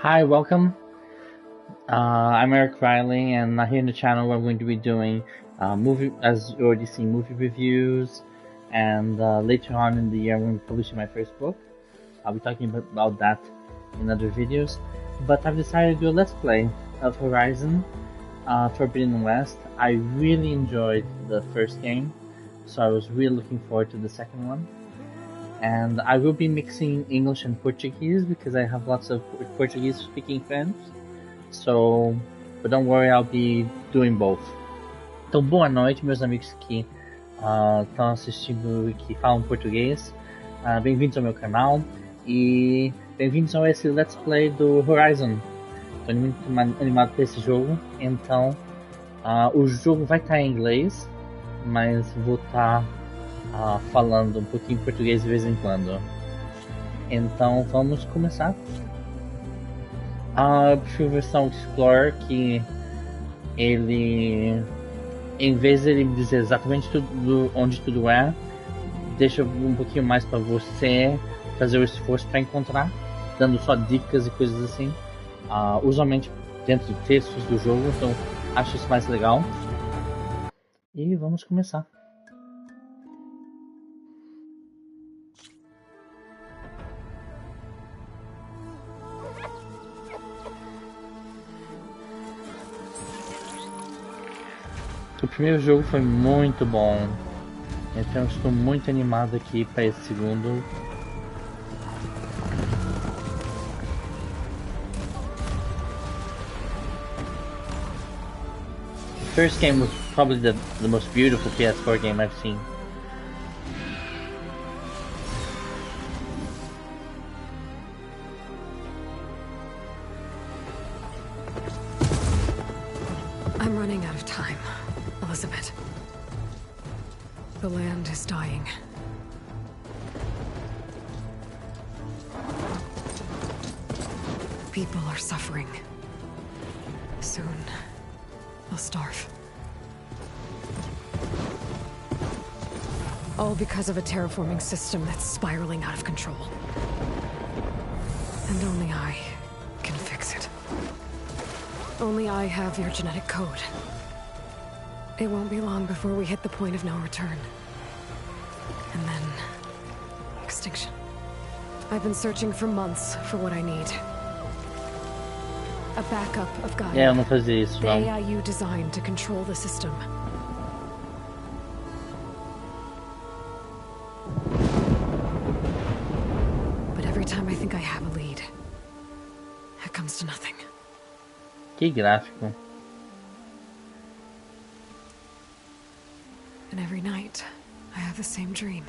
Hi, welcome. I'm Eric Riley, and here in the channel we're going to be doing as you already seen, movie reviews, and later on in the year I'm going to be publishing my first book. I'll be talking about that in other videos, but I've decided to do a Let's Play of Horizon Forbidden West. I really enjoyed the first game, so I was really looking forward to the second one. And I will be mixing English and Portuguese because I have lots of Portuguese speaking friends. But don't worry, I'll be doing both. Então, boa noite, meus amigos que estão assistindo e que falam português. Bem-vindos ao meu canal e bem-vindos a esse Let's Play do Horizon. Estou muito animado por esse jogo. Então, o jogo vai estar em inglês, mas vou estar falando um pouquinho português de vez em quando. Então vamos começar. Eu prefiro a versão Explorer, que ele, em vez de ele dizer exatamente onde tudo é, deixa um pouquinho mais para você fazer o esforço para encontrar, dando só dicas e coisas assim, usualmente dentro de textos do jogo. Então acho isso mais legal. E vamos começar. O primeiro jogo foi muito bom, então estou muito animado aqui para esse segundo. The first game was probably the most beautiful PS4 game I've seen. I'm running out of time, Elizabeth. The land is dying. People are suffering. Soon, they'll starve. All because of a terraforming system that's spiraling out of control. And only I can fix it. Only I have your genetic code. It won't be long before we hit the point of no return. And then... extinction. I've been searching for months for what I need. A backup of GAIA. Eu não fazia isso, the não. AIU designed to control the system. But every time I think I have a lead, it comes to nothing. Que gráfico. And every night, I have the same dream.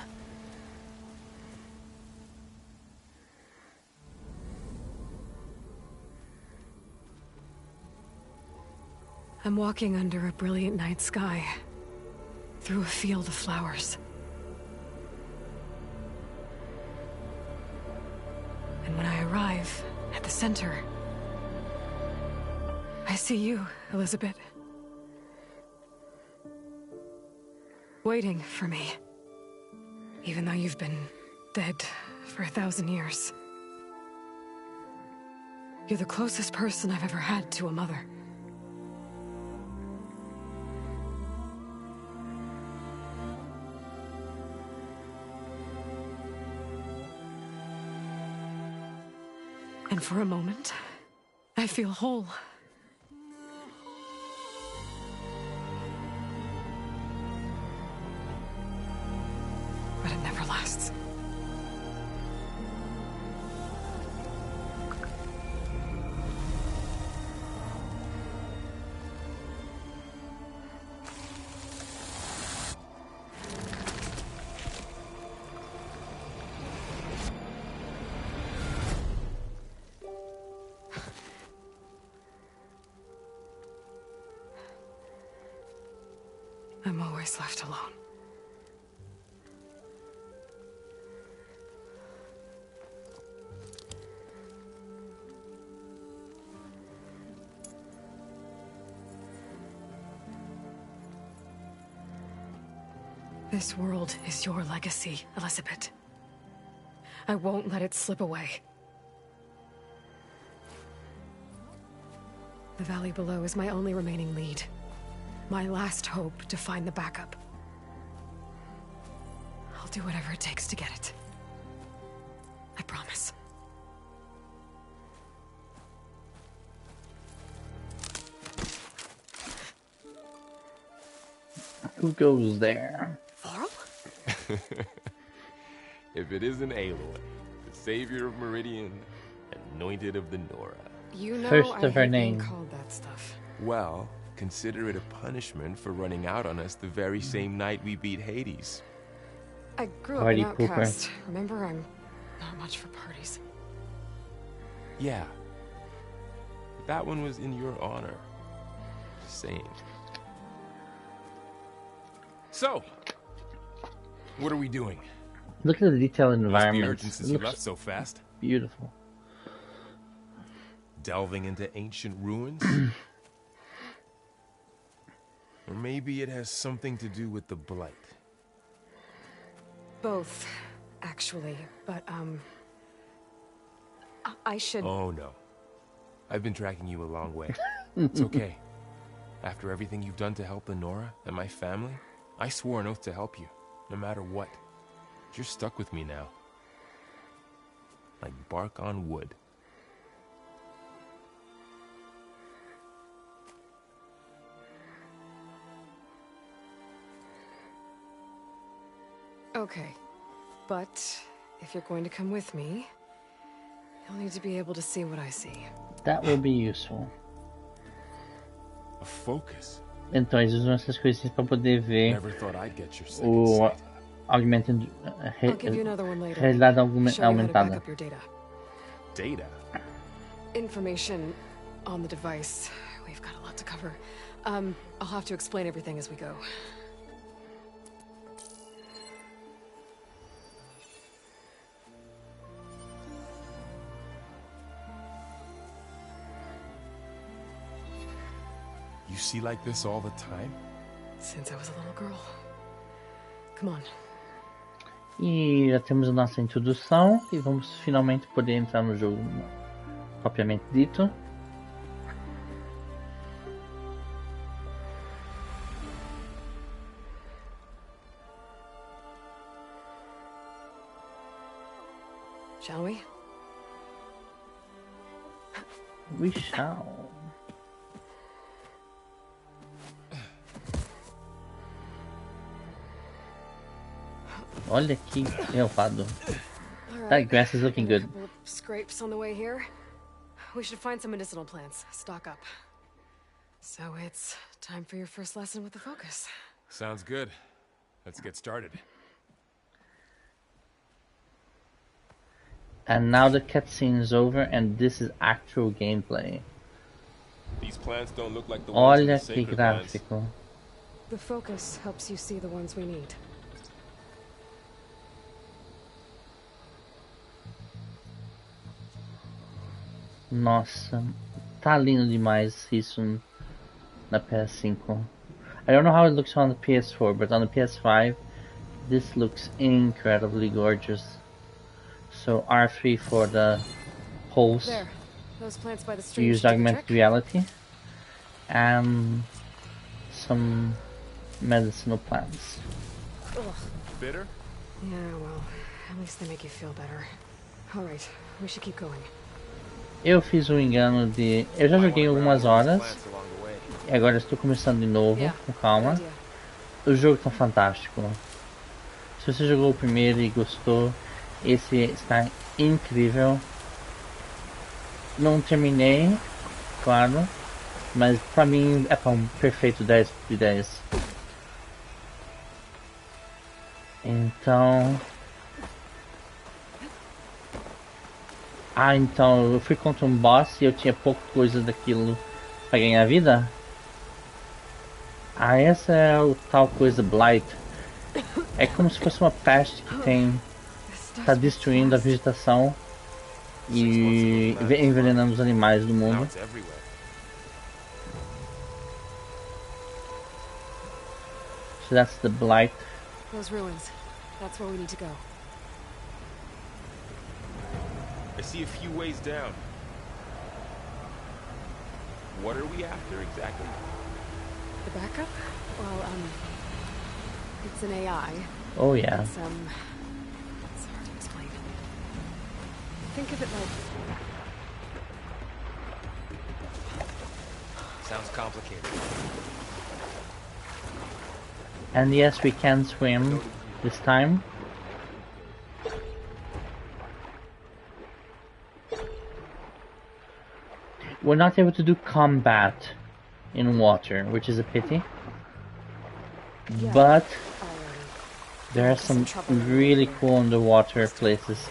I'm walking under a brilliant night sky, through a field of flowers. And when I arrive at the center, I see you, Elizabeth. Waiting for me. Even though you've been dead for 1,000 years. You're the closest person I've ever had to a mother. And for a moment, I feel whole. But it never lasts. I'm always left alone. This world is your legacy, Elizabeth. I won't let it slip away. The valley below is my only remaining lead. My last hope to find the backup. I'll do whatever it takes to get it. I promise. Who goes there? Varl? If it isn't Aloy, the savior of Meridian, anointed of the Nora. You know First I of her hate being name. called that stuff. Well, consider it a punishment for running out on us the very same night we beat Hades. I grew up Party an outcast. Remember, I'm not much for parties. Yeah. But that one was in your honor. Just saying. So, what are we doing? Look at the detailed Must be environment. urgent since It you looks left so fast. beautiful. Delving into ancient ruins? Or maybe it has something to do with the Blight. Both, actually. But, I should... Oh no. I've been tracking you a long way. It's okay. After everything you've done to help the Nora and my family, I swore an oath to help you, no matter what. You're stuck with me now. Like bark on wood. Okay. But, if you're going to come with me, you'll need to be able to see what I see. That will be useful. A focus. Então eles usam essas coisinhas para poder ver Never thought I'd get your second o sight. augmented I'll give you another one later. realidade Show you how to back aumentada. up your data. Data? Information on the device. We've got a lot to cover. I'll have to explain everything as we go. You see like this all the time? Since I was a little girl. Come on. E já temos a nossa introdução e vamos finalmente poder entrar no jogo propriamente dito. Shall we? We shall. Olha que elevado. That grass is looking good. A couple of scrapes on the way here. We should find some medicinal plants. Stock up. So it's time for your first lesson with the focus. Sounds good. Let's get started. And now the cutscene is over and this is actual gameplay. These plants don't look like the ones in the Olha que sacred lands. gráfico. The focus helps you see the ones we need. Nossa, tá lindo demais isso na PS5. I don't know how it looks on the PS4, but on the PS5, this looks incredibly gorgeous. So R3 for the pulse There. Those plants by the to stream use should do the augmented trick. reality, and some medicinal plants. Ugh. Bitter? Yeah, well, at least they make you feel better. Alright, we should keep going. Eu fiz um engano de... Eu já joguei algumas horas Plants along the way. e agora estou começando de novo, Yeah, com calma. good idea. O jogo tá fantástico. Se você jogou o primeiro e gostou, esse está incrível. Não terminei, claro, mas pra mim é um perfeito 10 de 10. Então... então eu fui contra um boss e eu tinha pouca coisa daquilo pra ganhar vida. Essa é o tal coisa Blight. É como se fosse uma peste que tá destruindo a vegetação e envenenando os animais do Now mundo. it's everywhere. So that's the Blight. Those ruins. That's where we need to go. I see a few ways down. What are we after exactly? The backup? Well, it's an AI. Oh yeah. It's hard to explain. Think of it like... Sounds complicated. And yes, we can swim this time. We're not able to do combat in water, which is a pity. Yeah, But there are some really cool underwater places.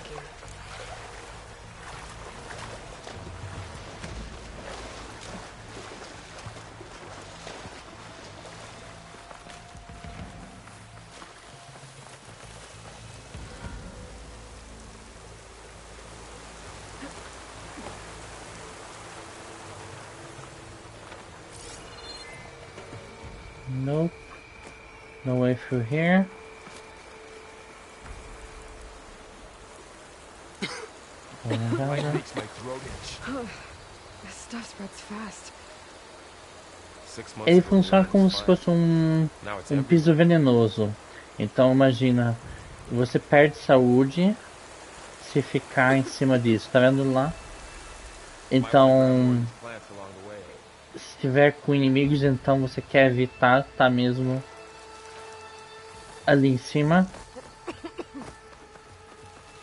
Nope. No way through here. Makes my throat itch. This stuff spreads fast. 6 months Ele ago, funciona the como water se was fosse fine. Now it's um everywhere. piso venenoso. Então imagina, você perde saúde se ficar em cima disso, tá vendo lá? Então, Plants along the way. se tiver com inimigos, então você quer evitar tá mesmo ali em cima.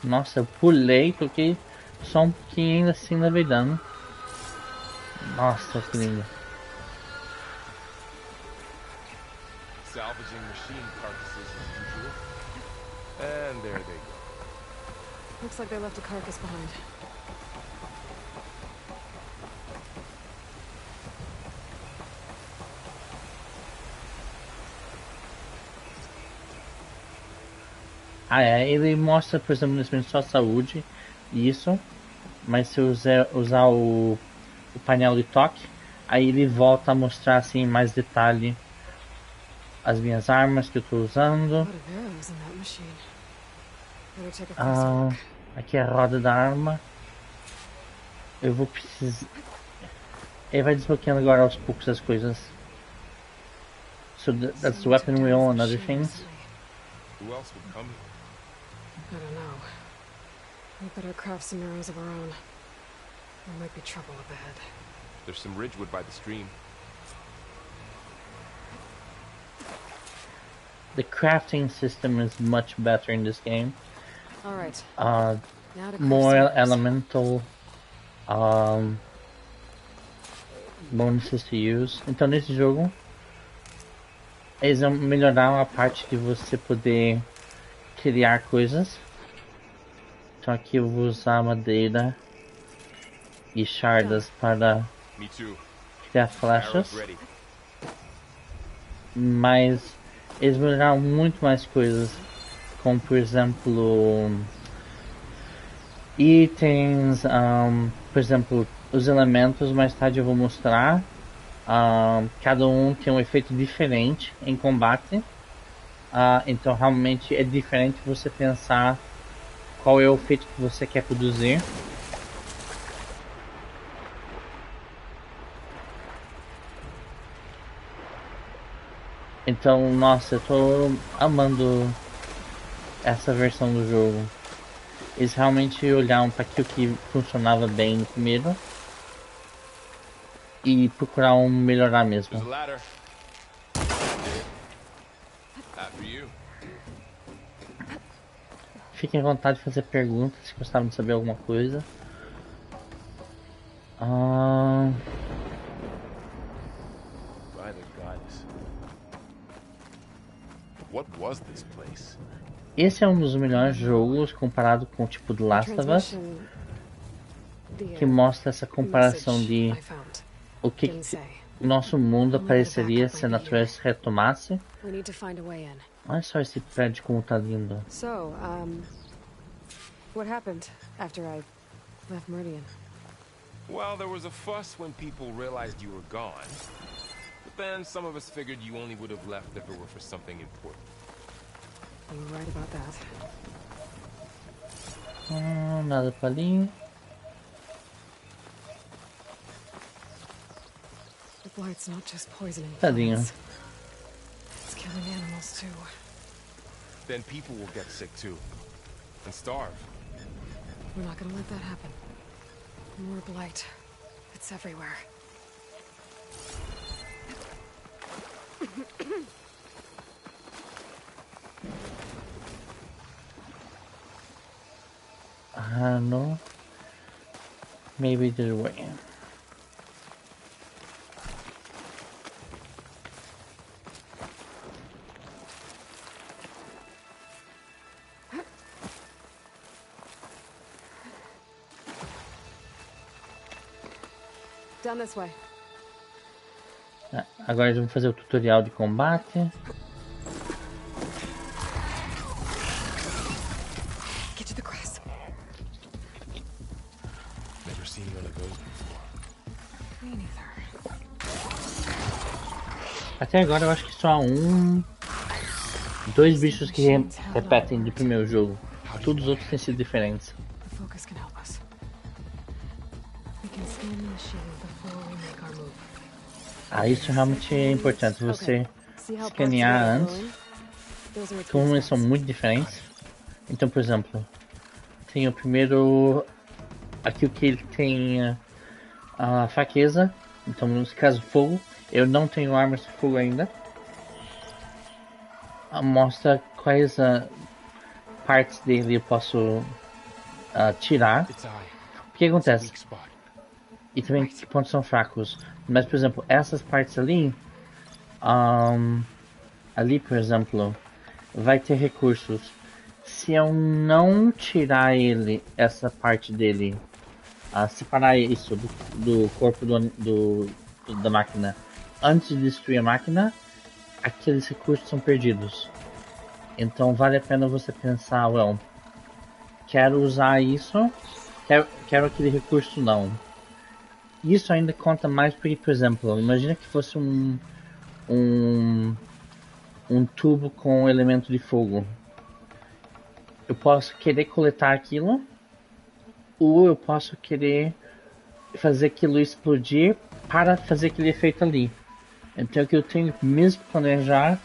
Nossa, eu pulei, toquei só um pouquinho ainda assim levei dano. Nossa, que lindo. Salvaging machine carcasses as usual. And there they go. Looks like they left a carcass behind. Ah é, ele mostra, por exemplo, nesse momento só saúde, isso, mas se eu usar o painel de toque, aí ele volta a mostrar assim em mais detalhe as minhas armas que eu estou usando. Aqui é a roda da arma. Eu vou precisar... Ele vai desbloqueando agora aos poucos as coisas. So that's the weapon wheel and other things. Who else would come here? I don't know. We better craft some arrows of our own. There might be trouble up ahead. There's some ridgewood by the stream. The crafting system is much better in this game. All right. More elemental bonuses to use. Então nesse jogo eles vão melhorar a parte de você poder criar coisas. Então aqui eu vou usar madeira e shardas para criar flechas. Mas eles melhoraram muito mais coisas, como por exemplo itens, por exemplo os elementos. Mais tarde eu vou mostrar. Cada um tem um efeito diferente em combate. Então realmente é diferente você pensar qual é o efeito que você quer produzir. Então, nossa, eu tô amando essa versão do jogo. Eles realmente olharam para aquilo que funcionava bem no primeiro e procuraram melhorar mesmo. Fiquem à vontade de fazer perguntas se gostaram de saber alguma coisa. Esse é um dos melhores jogos comparado com o tipo do Last of Us, que mostra essa comparação de o que o nosso mundo apareceria se a natureza retomasse. Olha só esse prédio como tá lindo. So, what happened after I left Meridian? Well, there was a fuss when people realized you were gone. But then some of us figured you only would have left if it were for something important. You were right about that. Nada pra ali. blight's not just poisoning Tadinho. plants. It's killing animals too. Then people will get sick too. And starve. We're not gonna let that happen. More blight. It's everywhere. No. Maybe the way. Down this way. Agora vamos fazer o tutorial de combate. Get to the grass. Never seen one of those before. Me neither. Até agora eu acho que só há dois bichos que repetem do primeiro jogo. Todos os outros têm sido diferentes. The focus can help us. We can scan the machine before we make our move. Isso realmente é importante, você escanear antes. Como eles são muito diferentes. Então, por exemplo, tem o primeiro. Aqui o que ele tem a fraqueza. Então, no caso, fogo. Eu não tenho armas de fogo ainda. Mostra quais partes dele eu posso tirar. O que acontece? E também que pontos são fracos. Mas, por exemplo, essas partes ali... ali, por exemplo, vai ter recursos. Se eu não tirar essa parte dele, separar isso do corpo da máquina antes de destruir a máquina, aqueles recursos são perdidos. Então vale a pena você pensar, well, quero usar isso, quero aquele recurso não. Isso ainda conta mais porque, por exemplo, imagina que fosse um tubo com elemento de fogo. Eu posso querer coletar aquilo, ou eu posso querer fazer aquilo explodir para fazer aquele efeito ali. Então é que eu tenho que mesmo planejar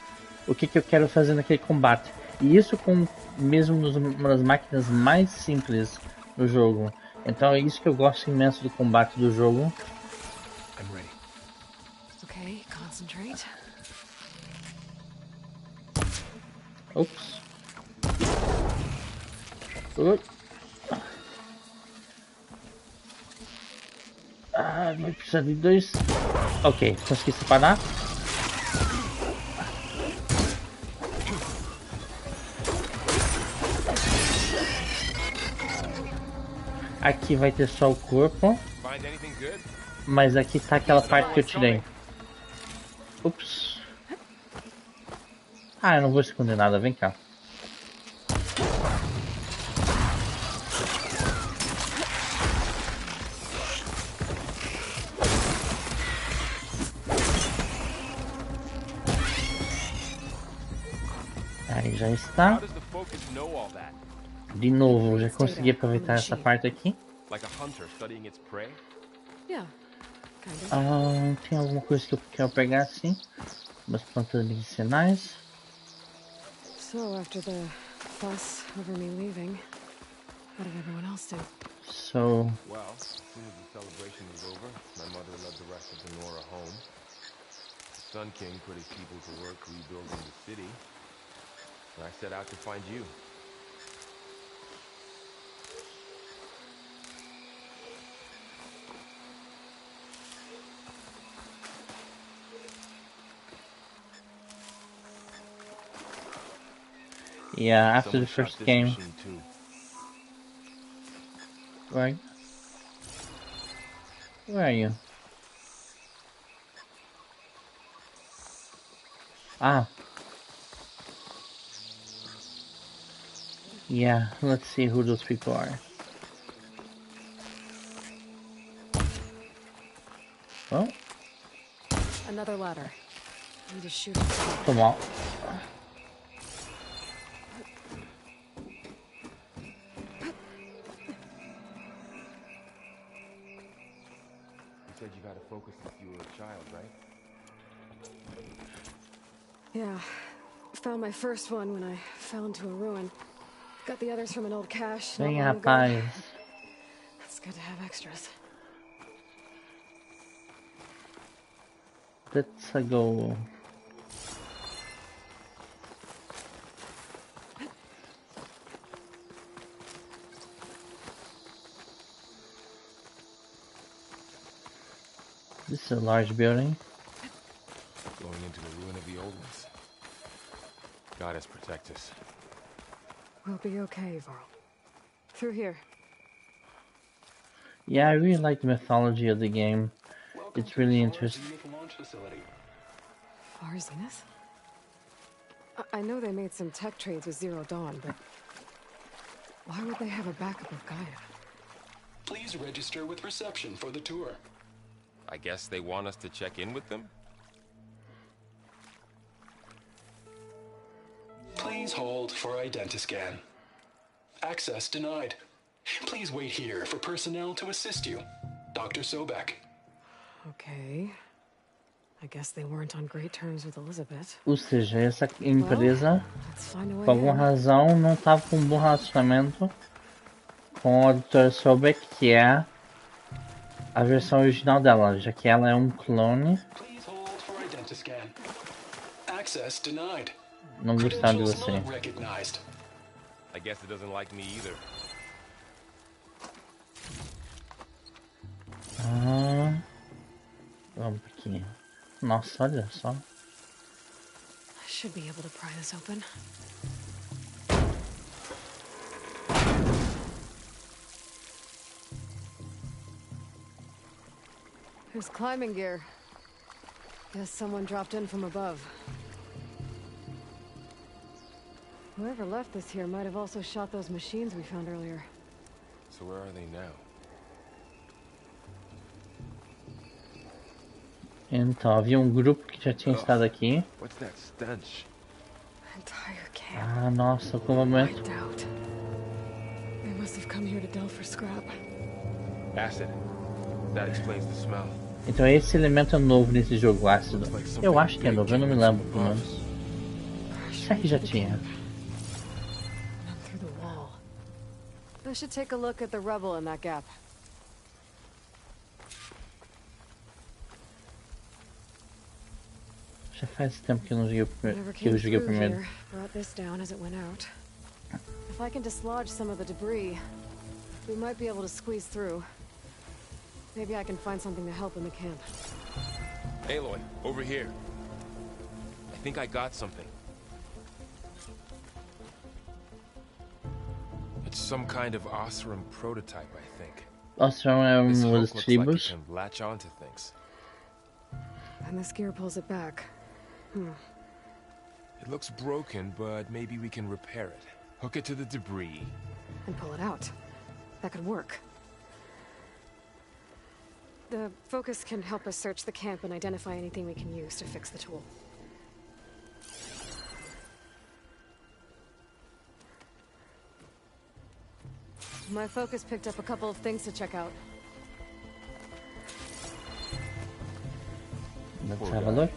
o que eu quero fazer naquele combate. E isso com mesmo uma das máquinas mais simples do jogo. Então é isso que eu gosto imenso do combate do jogo. I'm ready. Okay, concentrate. Ops. Vai precisar de dois. Ok, consegui separar. Aqui vai ter só o corpo. Mas aqui tá aquela parte que eu tirei. Ups. Eu não vou esconder nada, vem cá. Aí já está. De novo, já consegui aproveitar essa parte aqui. Tem alguma coisa que eu quero pegar assim? Umas plantas medicinais. So after the fuss over me leaving, what did everyone else do? So, well, as soon as the celebration was over, my mother led the rest of the Nora home. The Sun King put his people to work rebuilding the city, and I set out to find you. yeah, after the first game, right? Where are you? Yeah, let's see who those people are. Oh, Another ladder. I need to shoot. come on. You said you got a focus since you were a child, right? Yeah. Found my first one when I fell into a ruin. Got the others from an old cache not Bem, long ago. rapaz. It's good to have extras. Let's go. This is a large building. Going into the ruin of the old ones. Goddess protect us. We'll be okay, Varl. Through here. Yeah, I really like the mythology of the game. It's really interesting. Far Zenith? I know they made some tech trades with Zero Dawn, but why would they have a backup of GAIA? Please register with reception for the tour. I guess they want us to check in with them? Please hold for identiscan. Access denied. Please wait here for personnel to assist you. Dr. Sobek. Okay. I guess they weren't on great terms with Elizabeth. Ou seja, essa empresa, Let's find a way por alguma in. razão, não estava com um bom relacionamento com a Dra. Sobek, que é a versão original dela, já que ela é um clone. Please hold for identiscan. Access denied. Não gostaram de Credentials você. not recognized. I guess it doesn't like me either. Vamos aqui. Nossa, olha só. I should be able to pry this open. There's climbing gear. Guess someone dropped in from above. Whoever left this here might have also shot those machines we found earlier. So where are they now? Então, havia um grupo que já tinha estado aqui. What's that stench? Entire camp. Ah, nossa, como momento. Wiped out. They must have come here to delve for scrap. Acid. That explains the smell. Então esse elemento é novo nesse jogo ácido. Eu acho que é novo, eu não me lembro, pelo menos. Será que já tinha? Through the wall. I should take a look at the rubble in that gap. Já faz tempo que eu não joguei o Never que eu came joguei o through primeiro. here. Brought this down as it went out. If I can dislodge some of the debris, we might be able to squeeze through. Maybe I can find something to help in the camp. Aloy, over here. I think I got something. It's some kind of Osram prototype, I think. Osram é This uma hook das looks like it tribos. can latch onto things. And this gear pulls it back. It looks broken, but maybe we can repair it. Hook it to the debris. And pull it out. That could work. The focus can help us search the camp and identify anything we can use to fix the tool. My focus picked up a couple of things to check out. Let's Poor have a guy. look.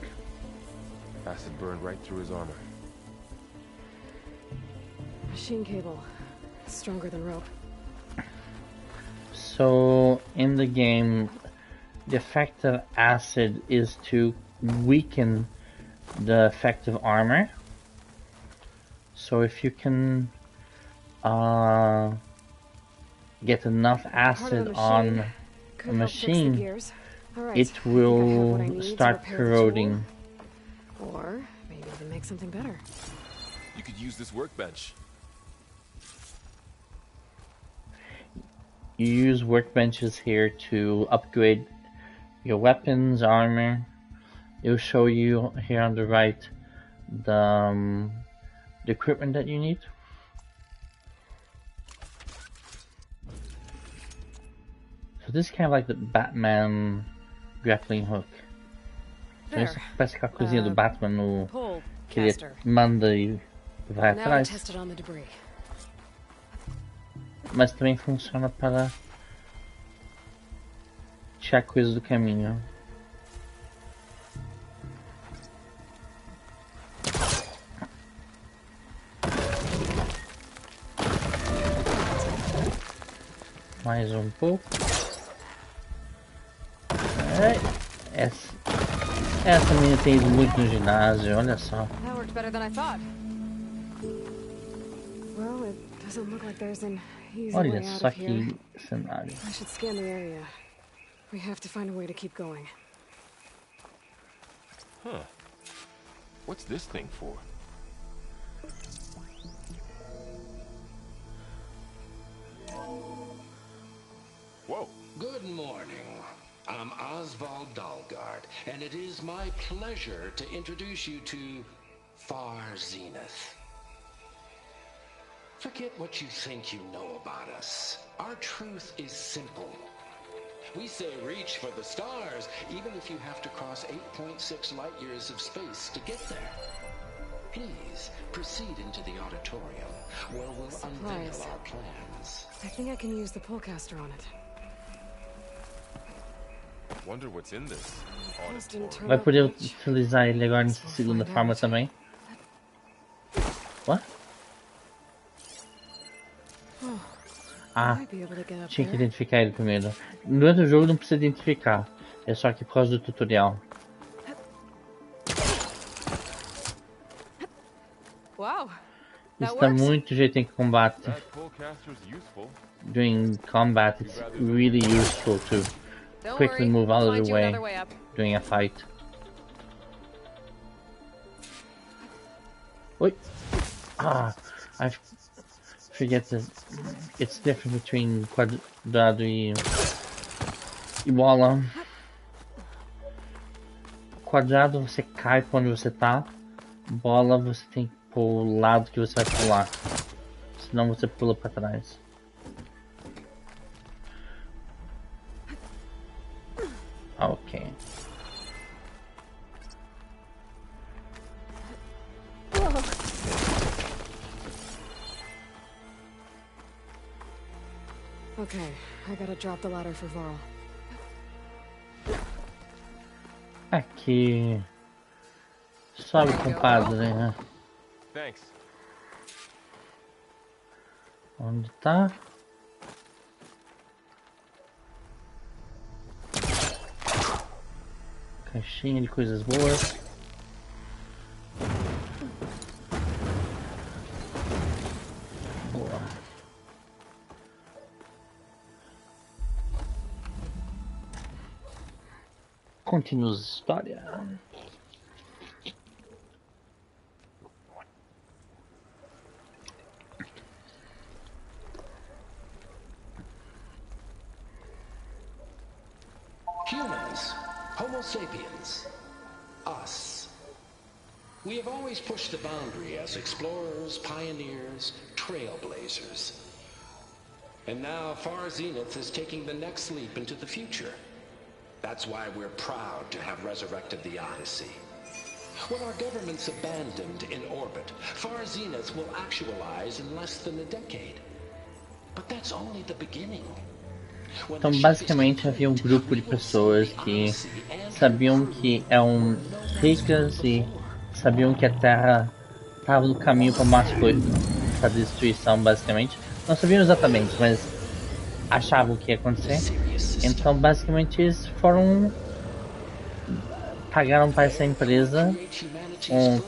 Acid burned right through his armor. Machine cable. Stronger than rope. So in the game, the effect of acid is to weaken the effect of armor. So if you can get enough acid on Could a help fix the machine, gears. All right, it I think I have what I will need to start repair the corroding. tool. Or maybe even make something better. You could use this workbench. You use workbenches here to upgrade your weapons, armor. It will show you here on the right the equipment that you need. So this is kind of like the Batman grappling hook. Então isso There. parece com a coisinha do Batman no Pull que ele caster. manda e vai Now to atrás. test it on the debris. Mas também funciona para tirar coisas do caminho. Mais um pouco. Essa menina tem ido muito no ginásio, olha só. That worked better than I thought. Well, it doesn't look like there's an easy Olha way out só of here. que cenário. I should scan the area. We have to find a way to keep going. Huh. What's this thing for? Whoa. Good morning. I'm Oswald Dalgard, and it is my pleasure to introduce you to Far Zenith. Forget what you think you know about us. Our truth is simple. We say reach for the stars, even if you have to cross 8.6 light years of space to get there. Please proceed into the auditorium, where we'll unveil our plans. I think I can use the pullcaster on it. Wonder what's in this. Vai poder utilizar ele agora nessa segunda forma também. What? Ah, tinha que identificar ele primeiro. Durante o jogo não precisa identificar. É só aqui por causa do tutorial. Wow. Isso dá muito jeito em combate. During combat, it's really useful to quickly move out of the way during a fight. Oi! Ah, I forget that it's different between quadrado e bola. Quadrado você cai pra onde você tá. Bola você tem que ir pro lado que você vai pular. Senão você pula pra trás. Ok. Okay, I gotta drop the ladder for Varl. Aqui. Sobe, compadre, né? Thanks. Onde tá? Caixinha de coisas boas. Boa. Continua a história. Humans, Homo sapiens, us. We have always pushed the boundary as explorers, pioneers, trailblazers. And now Far Zenith is taking the next leap into the future. That's why we're proud to have resurrected the Odyssey. When our government's abandoned in orbit, Far Zenith will actualize in less than a decade. But that's only the beginning. Então, basicamente, havia um grupo de pessoas que sabiam que eram ricas e sabiam que a Terra estava no caminho para a destruição, basicamente. Não sabiam exatamente, mas achavam que ia acontecer. Então, basicamente, eles pagaram para essa empresa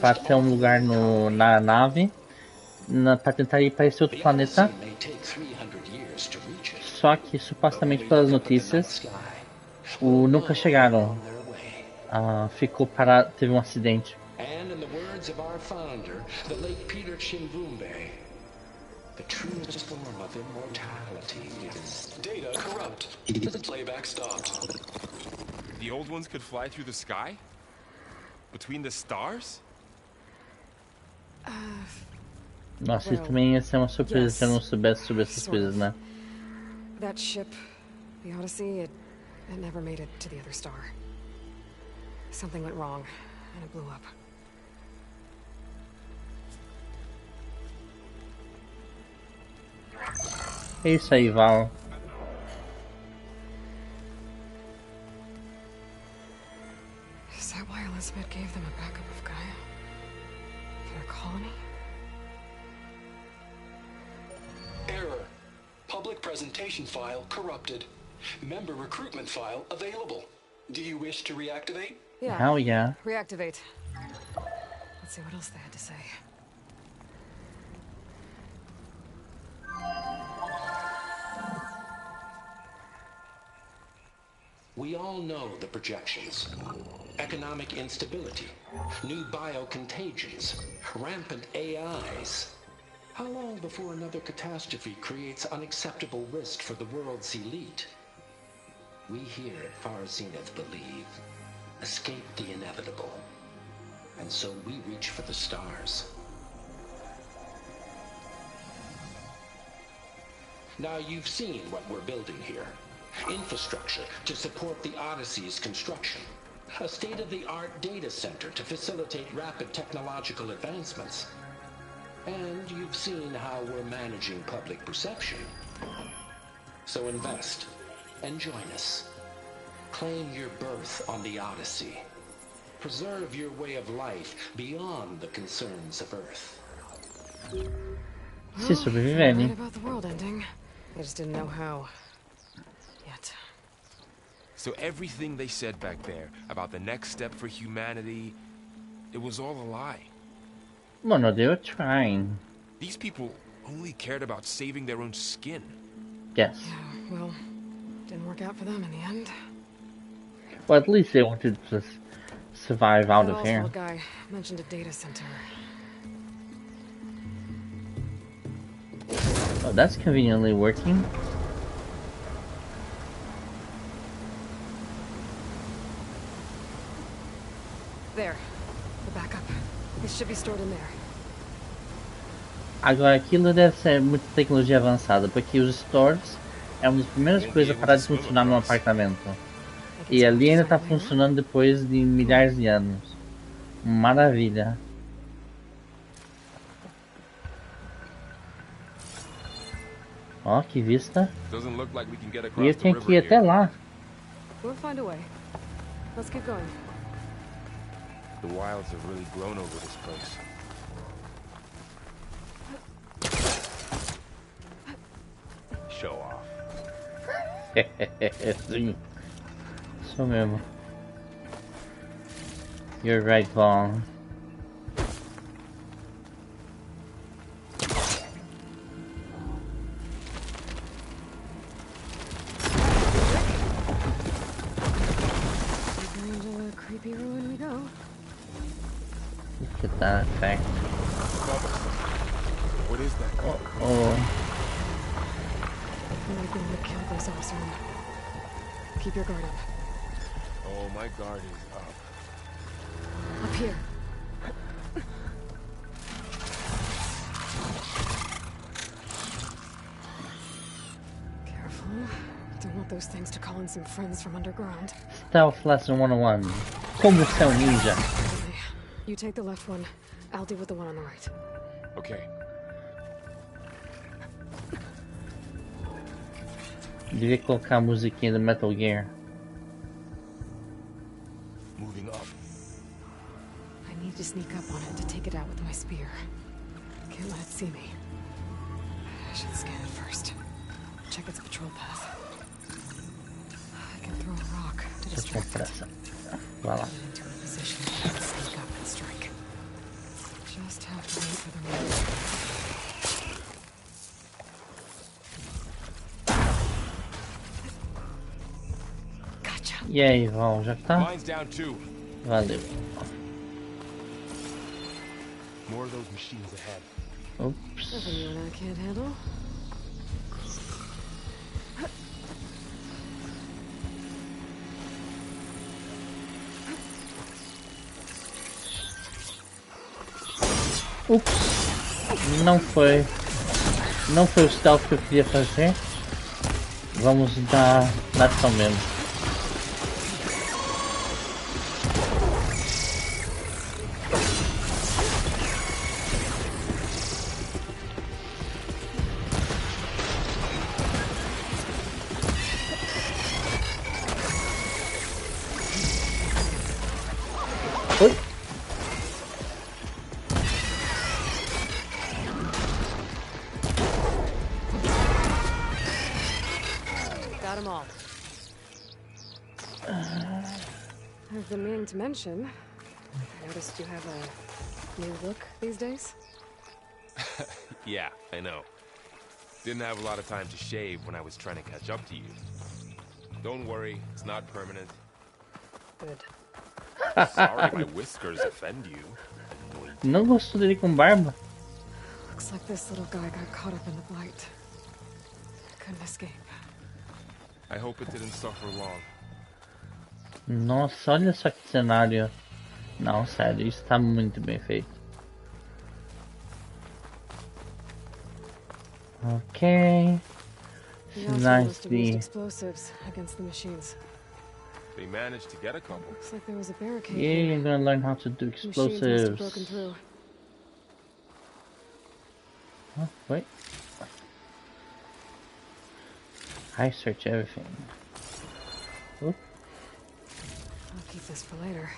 para ter um lugar na nave para tentar ir para esse outro planeta. Só que supostamente pelas notícias nunca chegaram. Ficou parado, teve um acidente. The truest form of immortality is data corrupt. Playback stopped. The old ones could fly through the sky? Between the stars? Nossa, isso também ia ser uma surpresa se eu não soubesse sobre essas coisas, né? That ship, the Odyssey, it never made it to the other star. Something went wrong, and it blew up. É isso aí, Val. Is that why Elizabeth gave them a backup of Gaia? For their colony? Error. Public presentation file corrupted. Member recruitment file available. Do you wish to reactivate? Yeah. Hell yeah. Reactivate. Let's see what else they had to say. We all know the projections. Economic instability, new biocontagions, rampant AIs. How long before another catastrophe creates unacceptable risk for the world's elite? We here at Far Zenith believe, escape the inevitable. And so we reach for the stars. Now you've seen what we're building here. Infrastructure to support the Odyssey's construction. A state-of-the-art data center to facilitate rapid technological advancements. And you've seen how we're managing public perception. So invest and join us. Claim your berth on the Odyssey. Preserve your way of life beyond the concerns of Earth. Se sobreviverem. Right about the world ending. I just didn't know how. Yet. So everything they said back there about the next step for humanity, it was all a lie. Well, no, they were trying. These people only cared about saving their own skin. Yes. Yeah, well, didn't work out for them in the end. Well, at least they wanted to survive out That of here. Oswald guy mentioned a data center. Oh, that's conveniently working. There. The backup. It should be stored in there. Agora, aquilo deve ser muita tecnologia avançada, porque os stores é uma das primeiras coisas a parar de funcionar num apartamento. E ali ainda está funcionando depois de milhares de anos. Maravilha. Ó, que vista. Doesn't look like we can get E across eu the tenho river que ir até here. lá. We'll find a way. Let's keep going. The wilds have really grown over this place. Show off. Sim. Isso mesmo. You're right, Vaughn. Into a creepy ruin we go. Look at that effect. What is that? Oh. Might be able to kill those Osram. Keep your guard up. Oh, my guard is up. Up here. Careful. Don't want those things to call in some friends from underground. Stealth Lesson 101. Como ser ninja. Okay. You take the left one. I'll deal with the one on the right. Okay. Devia colocar a musiquinha do Metal Gear. Moving up. I need to sneak up on it to take it out with my spear. Can't let it see me. I should scan it first. Check its patrol path. I can throw a rock to Só distract it. pressa. Vai lá. Get into a position where I can sneak up and strike. Just have to wait for the moment. Gotcha. E aí, Val, já tá? Mine's down too. Valeu. More of those machines ahead. Ops. Nothing you and I can't handle. Ups. Não foi. Não foi o stealth que eu queria fazer. Vamos dar ação mesmo. Oi. Got them all. I've been meaning to mention. I noticed you have a new look these days. Yeah, I know. Didn't have a lot of time to shave when I was trying to catch up to you. Don't worry, it's not permanent. Good. Sorry my whiskers offend you. Não gostou dele com barba? Looks like this little guy got caught up in the blight. Couldn't escape. I hope it didn't suffer long. Nossa, olha só que cenário. Não, sério, isso tá muito bem feito. Okay. The This is Alpha must have used nicely. explosives against the machines. They managed to get a couple. Looks like there was a barricade. Yeah, here. you're gonna learn how to do Machines must have broken explosives. through. Oh, wait. I search everything. Oop, I'll keep this for later.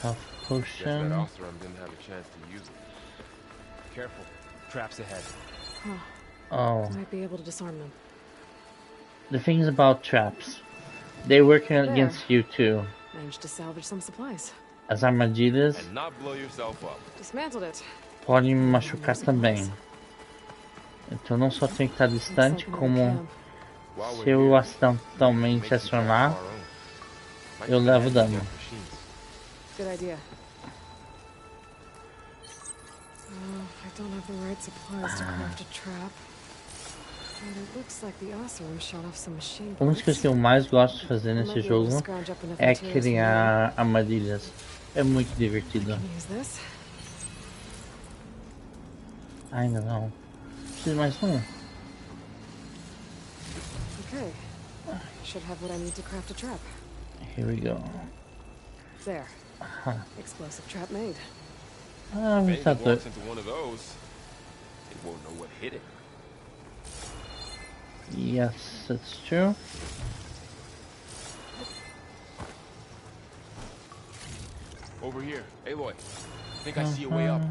health Guess that potion. Oseram didn't have a chance to use it. Careful. Traps ahead. Huh. Oh, Might be able to disarm them. the things about traps. They work against you too. Managed to salvage some supplies. As armadilhas And not blow yourself up. Dismantled it. podem me machucar também. Então não só tenho que estar Looks distante, like another como camp. While we're se eu here, acidentalmente make some acionar, traps of our own. Might eu be levo handy dano. to get machines. Good idea. I don't have the right supplies to craft a trap. And it looks like the Oseram shot off some machine Uma das coisas que eu mais gosto de fazer Might nesse be able to jogo scrounge up enough é materials for criar armadilhas. É muito divertido. later. Can use this. Ainda não. Preciso de mais um. Okay. Should have what I need to craft a trap. Here we go. There. Explosive trap made. Ah, If we anything thought that. walks into one of those, it won't know what hit it. Yes, that's true. Over here. Aloy. I think I see a way up.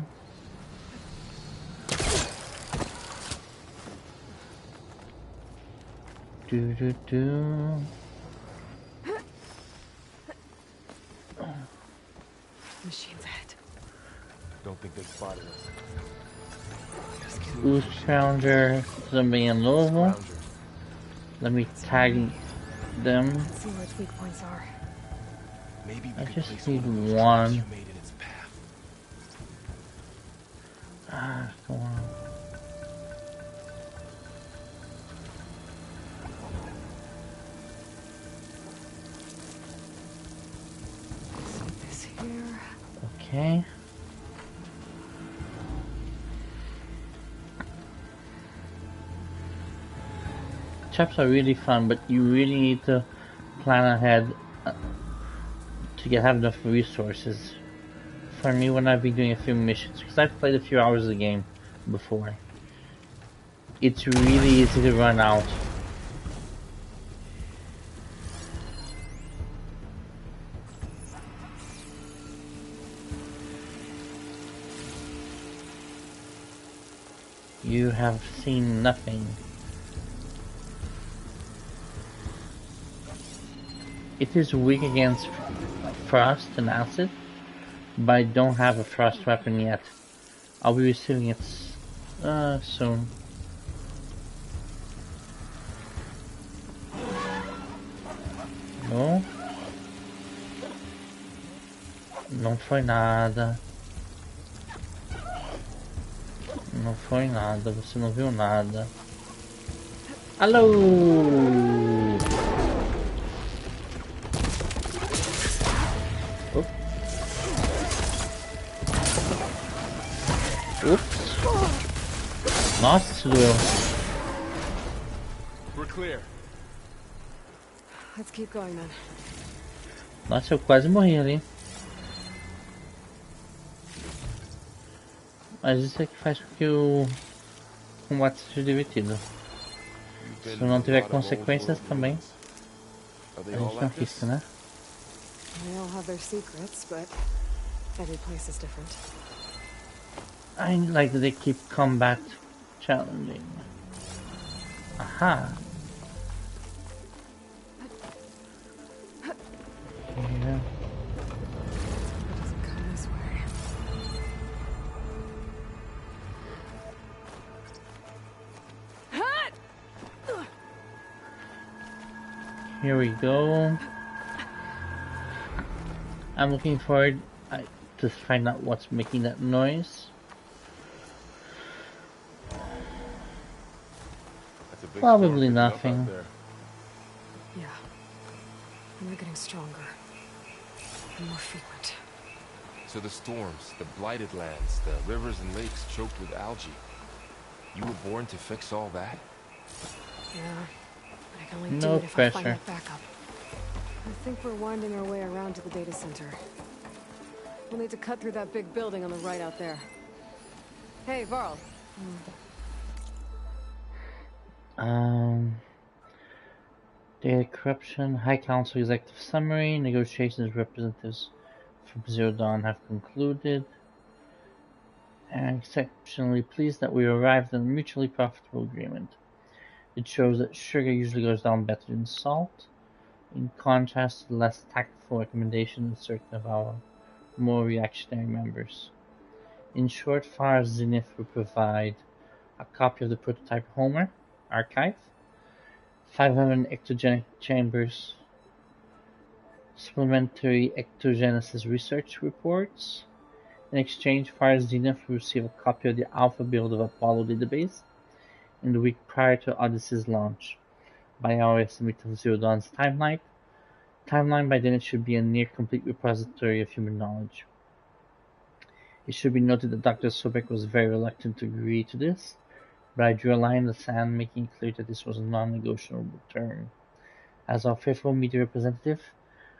Do do do. Machines ahead. Don't think they spotted us. O Scrounger também é novo. Scrounger. Let me tag them. Let's see where its weak points are. Maybe I we could just place need one of those one. traps you made in its path. Ah, come on. Set this here. Okay. Traps are really fun, but you really need to plan ahead to have enough resources. For me, when I've been doing a few missions, because I've played a few hours of the game before, it's really easy to run out. You have seen nothing. It is weak against frost and acid, but I don't have a frost weapon yet. I'll be receiving it soon. No? Não foi nada. Não foi nada, você não viu nada. Alô! Ups. Nossa, isso doeu. We're clear. Let's keep going then. Nossa, eu quase morri ali. Mas isso é que faz com que o combate seja divertido. Se não tiver consequências também, Are a they all gente não like this? arrisca, né? They all have their secrets, but every place is different. I like that they keep combat challenging. Aha! Yeah. It doesn't come this way. Here we go. I'm looking forward to find out what's making that noise. That's a big Probably storm picking up nothing. out there. Yeah. And they're getting stronger. And more frequent. So the storms, the blighted lands, the rivers and lakes choked with algae. You were born to fix all that? Yeah. But I can only No do it if I find pressure. that backup. I think we're winding our way around to the data center. We'll need to cut through that big building on the right out there. Hey, Varl. Data corruption, High Council Executive Summary, negotiations with representatives from Zero Dawn have concluded. I'm exceptionally pleased that we arrived at a mutually profitable agreement. It shows that sugar usually goes down better than salt, in contrast to the less tactful recommendations of certain of our more reactionary members. In short, Far Zenith will provide a copy of the prototype Homer archive, 500 ectogenic chambers, supplementary ectogenesis research reports. In exchange, Far Zenith will receive a copy of the alpha build of Apollo database in the week prior to Odyssey's launch. By our estimate of Zero Dawn's timeline, by then it should be a near-complete repository of human knowledge. It should be noted that Dr. Sobek was very reluctant to agree to this, but I drew a line in the sand, making clear that this was a non-negotiable term. As our faithful media representative,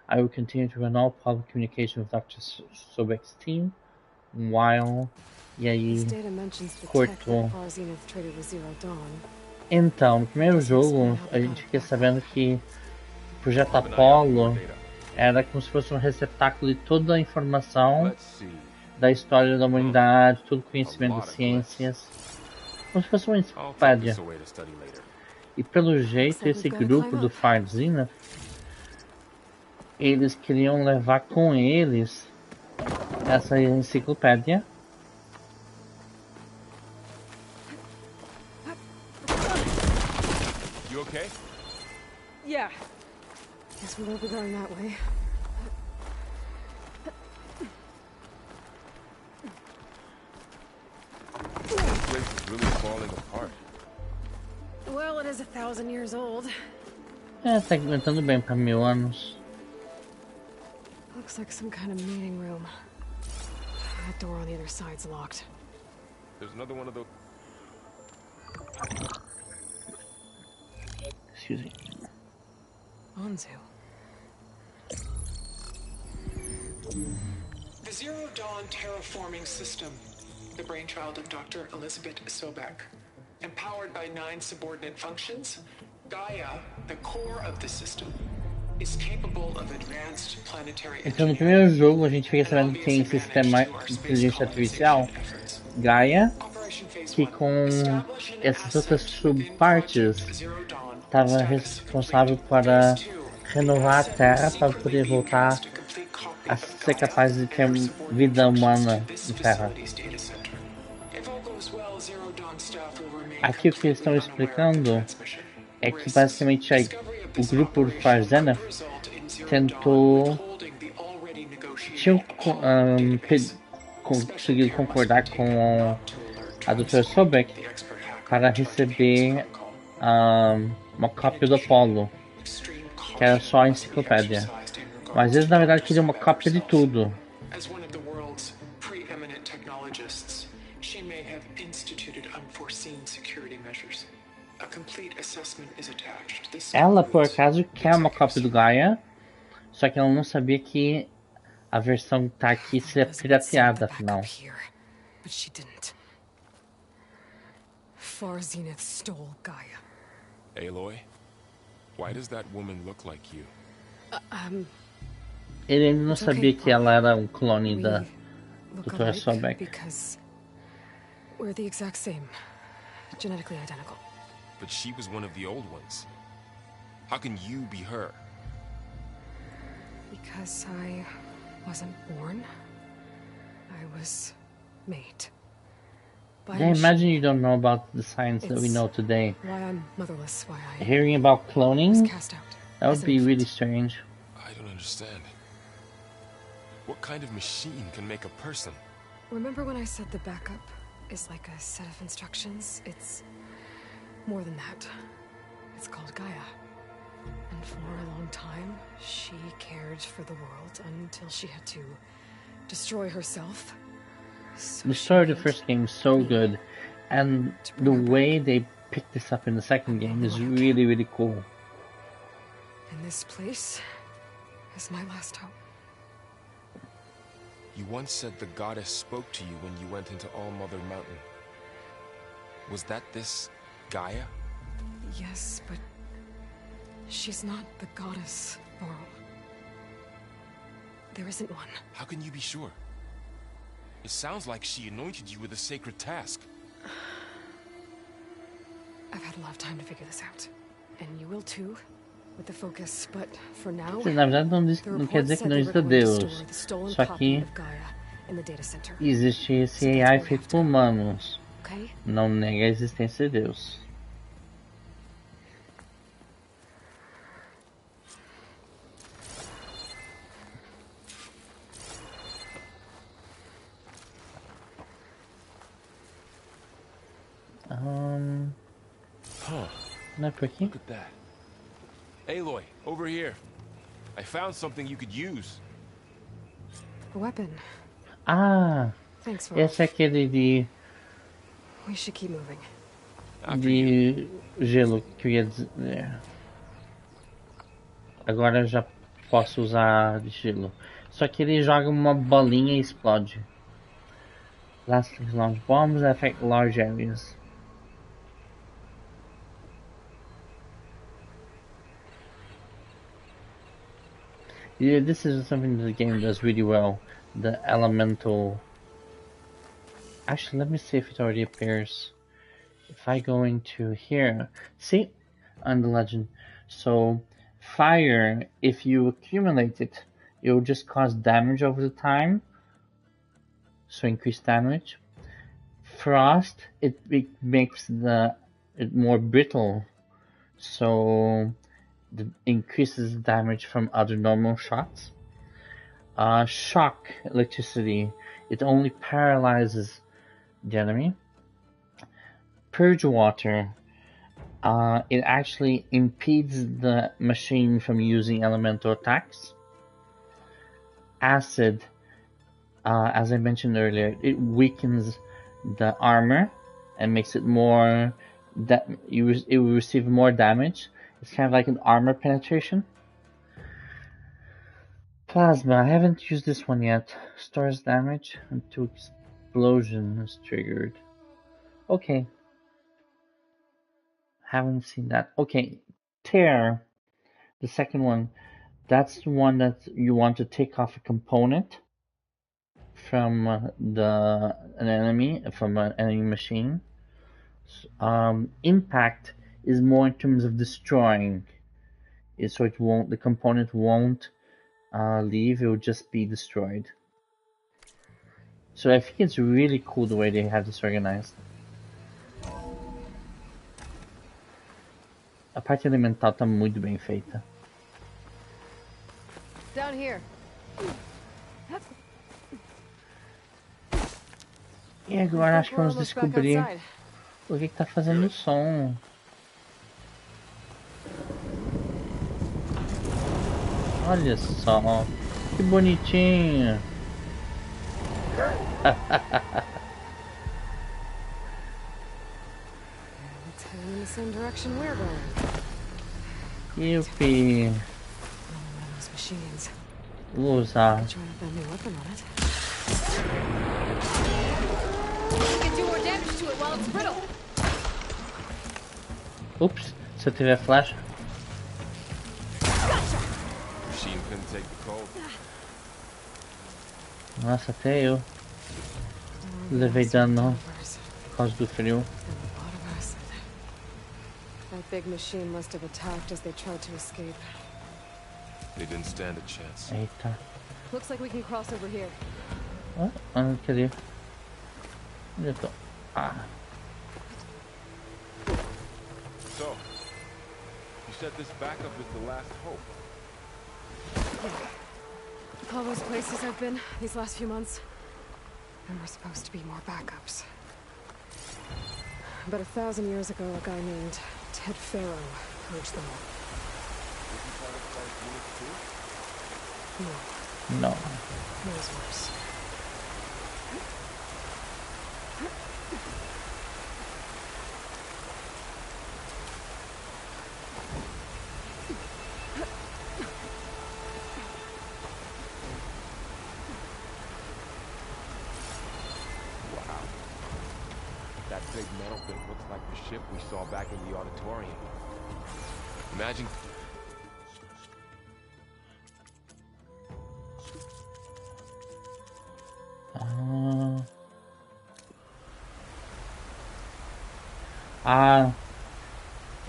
I will continue to run all public communication with Dr. Sobek's team, while... E aí, This data mentions the tech cortou. that Far Zenith traded with Zero Dawn. Então, no primeiro jogo, a gente fica sabendo que o projeto Apollo era como se fosse um receptáculo de toda a informação da história da humanidade, todo o conhecimento das ciências, como se fosse uma enciclopédia. E pelo jeito, esse grupo do Far Zenith, eles queriam levar com eles essa enciclopédia. You okay? Yeah. Guess we won't be going that way. This place is really falling apart. Well, it is 1,000 years old. É, tá aguentando bem para 1000 anos. Looks like some kind of meeting room. That door on the other side's locked. There's another one of those. Excuse me. Anzu. The Zero Dawn terraforming system, the brainchild of Dr. Elizabeth Sobek. Empowered by 9 subordinate functions, GAIA, the core of the system, is capable of advanced planetary Então, no primeiro jogo, a gente fica sabendo que tem sistema de inteligência artificial, GAIA, que com essas outras subpartes estava responsável para renovar a Terra para poder voltar a ser capaz de ter vida humana na Terra. Aqui o que eles estão explicando é que basicamente o grupo do Far Zenith tentou conseguido concordar com a Dra. Sobek para receber uma cópia do Apollo, que era só a enciclopédia. Mas eles na verdade queriam uma cópia de tudo. As one of the world's preeminent technologists, she may have instituted unforeseen security measures. A complete assessment is attached. Ela, por acaso, quer uma cópia do GAIA, só que ela não sabia que a versão que tá aqui seria pirateada, afinal. But she didn't. Far Zenith stole GAIA. Aloy, why does that woman look like you? Ele ainda não sabia que ela era um clone da Dra. Sobek. Because we're the exact same, genetically identical. But she was one of the old ones. How can you be her? Because I wasn't born. I was made. By Yeah, a imagine machine. you don't know about the science that we It's know today. Why I'm motherless, why I Hearing about was cloning, cast out. that as would an be really infant. strange. I don't understand. What kind of machine can make a person? Remember when I said the backup is like a set of instructions? It's more than that. It's called GAIA. And for a long time, she cared for the world until she had to destroy herself. So The story of the she first game is so good, and the way they picked this up in the second game is really, really cool. And this place is my last hope. You once said the goddess spoke to you when you went into All Mother Mountain. Was that this Gaia? Yes, but she's not the goddess, Laurel. There isn't one. How can you be sure? It sounds like she anointed you with a sacred task. I've had a lot of time to figure this out. And you will too, with the focus, but for now... Na verdade, não quer dizer que não exista Deus. Só que existe esse AI feito por humanos. Não nega a existência de Deus. Não é por aqui? Look at that. Aloy, over here. I found something you could use. A weapon. Ah, Thanks, Val. esse é aquele de We should keep moving. de gelo que eu ia dizer. Agora eu já posso usar de gelo. Só que ele joga uma bolinha e explode. Last launch bombs affect large areas. Yeah, this is something that the game does really well. The elemental... Actually, let me see if it already appears. If I go into here... See? On the legend. So, fire, if you accumulate it, it will just cause damage over the time. So, increased damage. Frost, it makes it more brittle. So... increases damage from other normal shots. Shock, electricity, it only paralyzes the enemy. Purge water, it actually impedes the machine from using elemental attacks. Acid, as I mentioned earlier, it weakens the armor and makes it more that it will receive more damage. It's kind of like an armor penetration. Plasma, I haven't used this one yet. Stores damage until explosion is triggered. Okay. Haven't seen that. Okay. Tear, the second one. That's the one that you want to take off a component from an enemy machine. Impact is more in terms of destroying. So the component won't leave, it will just be destroyed. So I think it's really cool the way they have this organized. A parte elemental tá muito bem feita. Down here. E agora acho que vamos descobrir o que tá fazendo o som. Olha só, que bonitinho. It's heading in the same direction we're going. Yuppie. Those machines. Usa. Trying to put a new weapon on it. You can do more damage to it while it's brittle. Ups, se eu tiver flash. Machine couldn't take the cold. Nossa, até eu levei dano por causa do frio. That big machine must have attacked as they tried to escape. They didn't stand a chance. Eita. Looks like we can cross over here. Oh, cadê? Onde eu tô? Ah. So, you said this backup is the last hope. All those places I've been these last few months, there were supposed to be more backups. But 1,000 years ago, a guy named Ted Farrow purged them all. No. No. It was worse. Wow. That big metal thing looks like the ship we saw back in the auditorium. Imagine...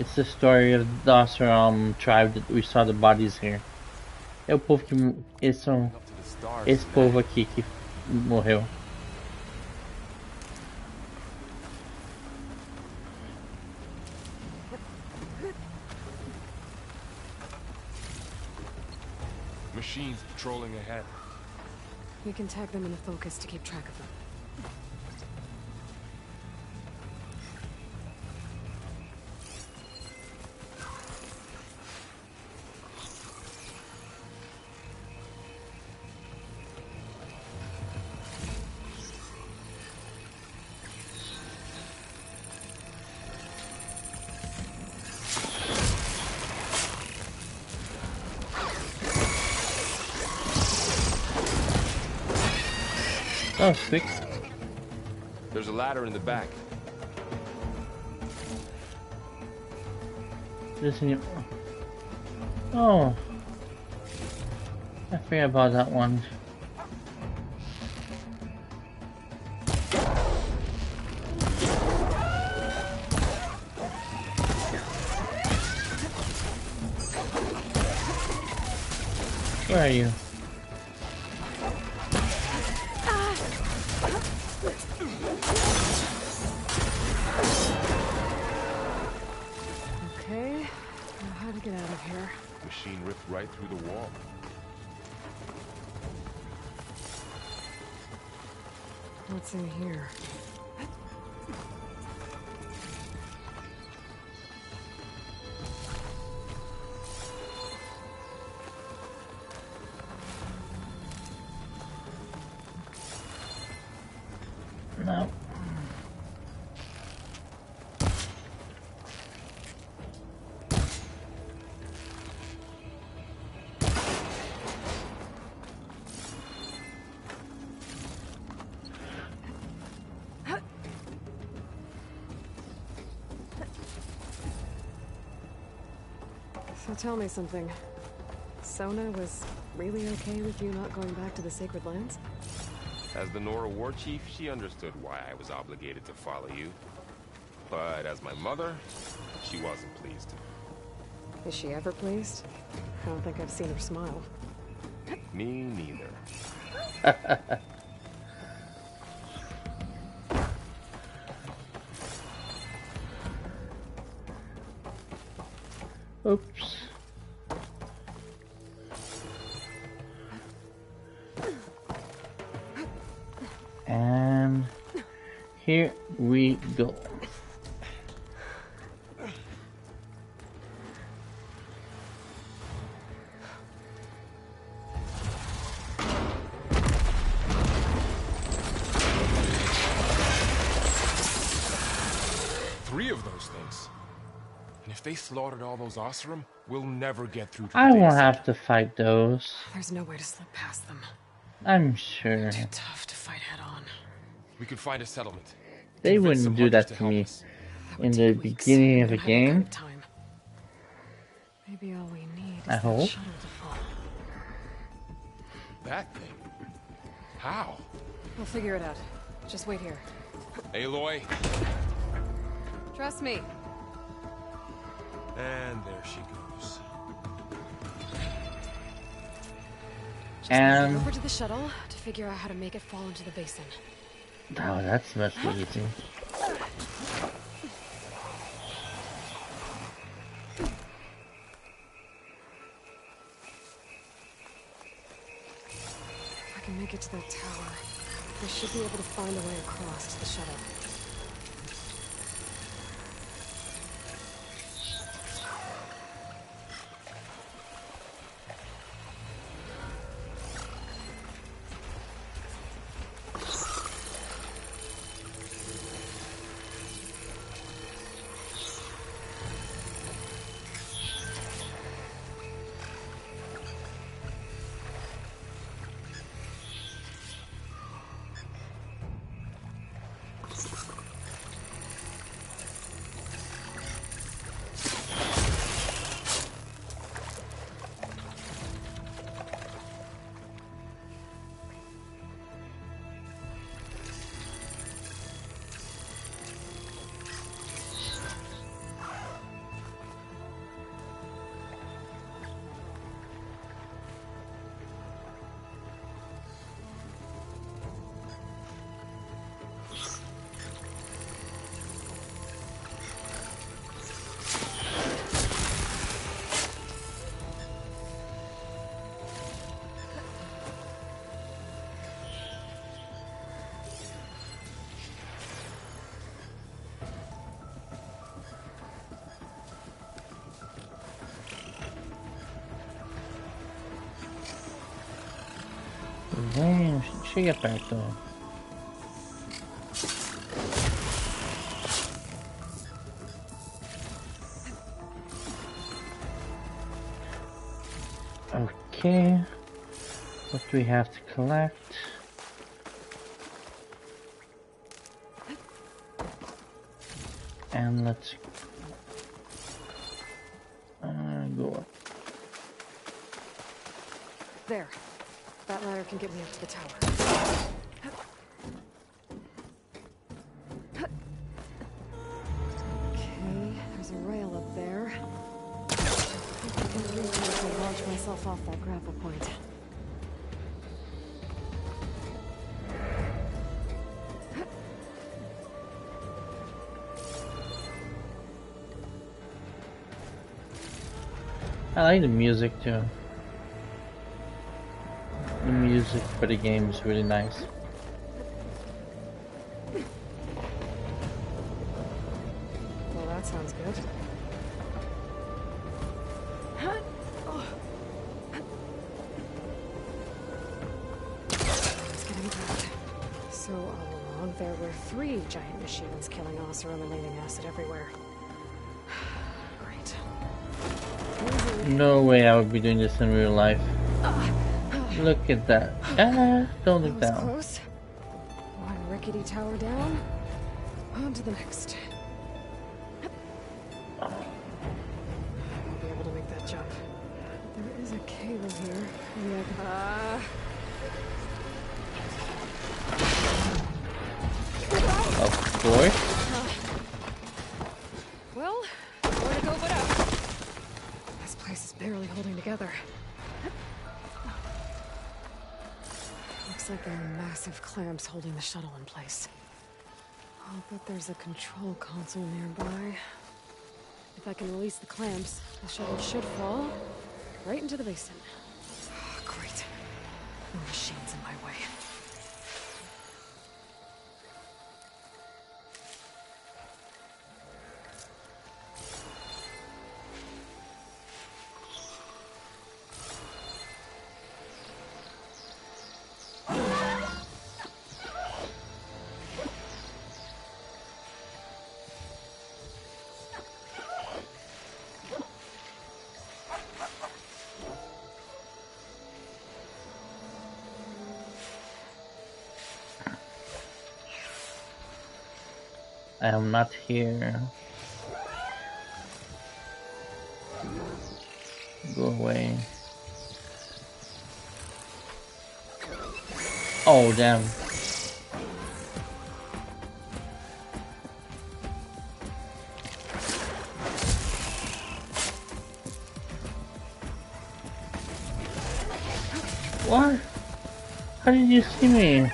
It's the story of the Oseram tribe that we saw the bodies here. É o povo que esse povo aqui que morreu. Machines patrolling ahead. We can tag them in a focus to keep track of them. Oh, quick. There's a ladder in the back. Oh. I forgot about that one. Where are you? Machine ripped right through the wall. What's in here? No. So tell me something. Sona was really okay with you not going back to the Sacred Lands? As the Nora war chief, she understood why I was obligated to follow you. But as my mother, she wasn't pleased. Is she ever pleased? I don't think I've seen her smile. Me neither. Oops. And here we go. Three of those things. And if they slaughtered all those Oseram, we'll never get through to the I won't data have to fight those. There's no way to slip past them. I'm sure. Too tough to fight head on. We could find a settlement. They Convince wouldn't some do that hunters to me help us. in the beginning of the game. Time. Maybe all we need is I that hope. shuttle to fall. That thing? How? We'll figure it out. Just wait here. Aloy. Trust me. And there she goes. Just moving And over to the shuttle to figure out how to make it fall into the basin. oh, that's much easy. If I can make it to that tower, I should be able to find a way across to the shuttle. Damn, she get back though. Okay, what do we have to collect? And let's go up. There. That ladder can get me up to the tower. Okay, there's a rail up there. I think I can reach it to launch myself off that grapple point. I like the music too. The music for the game is really nice. Well, that sounds good. It's getting dark. So all along, there were 3 giant machines killing us or eliminating acid everywhere. Great. No way I would be doing this in real life. Look at that. Ah, don't look That was down. close. One rickety tower down. On to the next. I'll be able to make that jump. There is a cable here. Maybe I can... Of course. Well, where to go but up. This place is barely holding together. Looks like there are massive clamps holding the shuttle in place. I'll bet there's a control console nearby. If I can release the clamps, the shuttle should fall right into the basin. Oh, great. No machines in my way. I am not here. Go away. Oh, damn. What? How did you see me?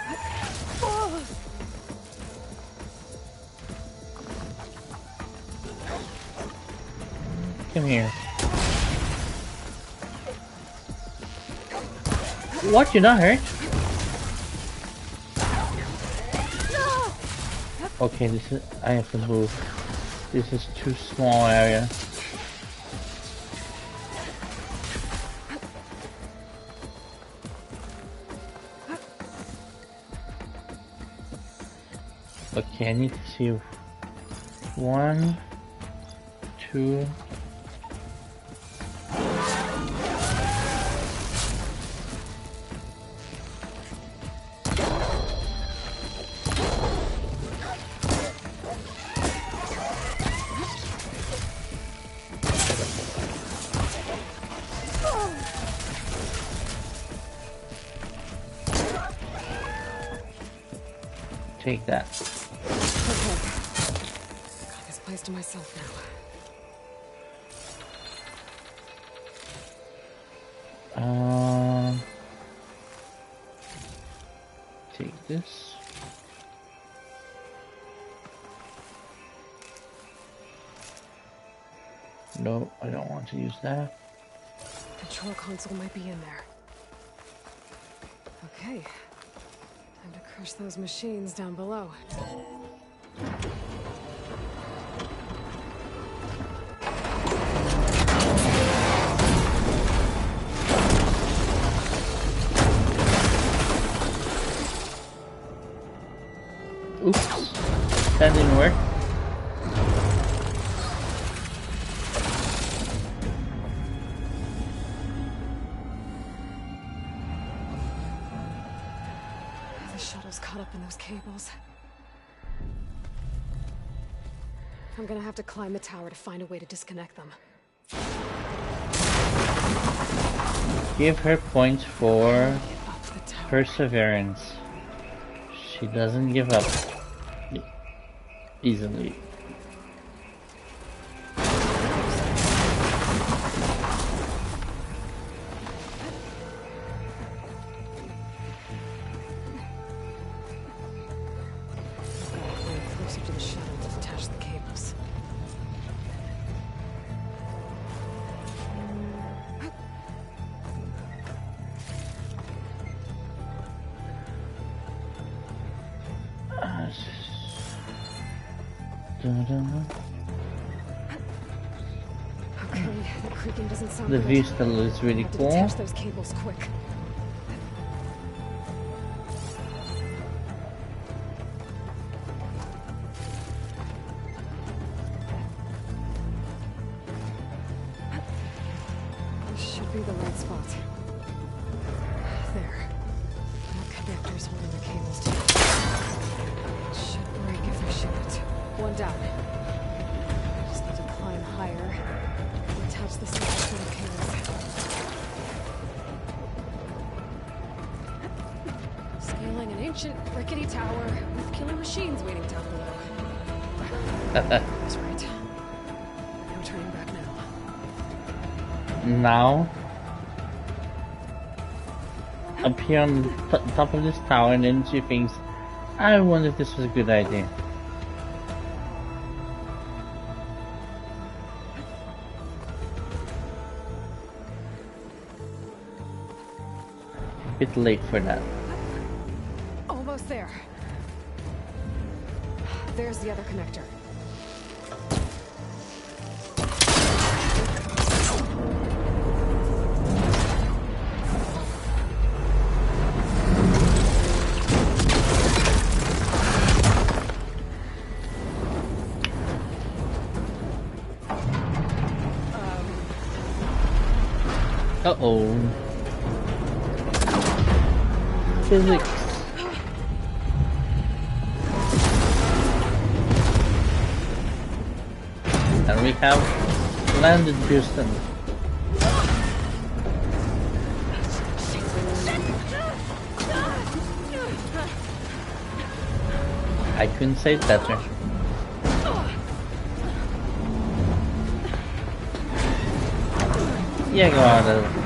Come here. What? You're not hurt? Okay, this is. I have to move. This is too small area. Okay, I need to see 1, 2. Take that. Okay. Got this place to myself now. Take this. No, I don't want to use that. Control console might be in there. Okay. Time to crush those machines down below. Oops. That didn't work. The shuttle's caught up in those cables. I'm gonna have to climb the tower to find a way to disconnect them. Give her points for perseverance. She doesn't give up easily. Closer to the shuttle to detach the cables. Okay, the creaking doesn't sound The good. view still is really Have to cool. detach those cables quick. This should be the right spot. There. More connectors holding the cables too. It should break if they ship it. One down. I just need to climb higher and attach the second set of cables. Scaling an ancient rickety tower with killer machines waiting down below. That's right. No turning back now. Now, up here on the top of this tower, and then she thinks, I wonder if this was a good idea. A bit late for that. Almost there. There's the other connector. Uh-oh. Physics. And we have landed Houston. I couldn't say it better. Yeah, go on.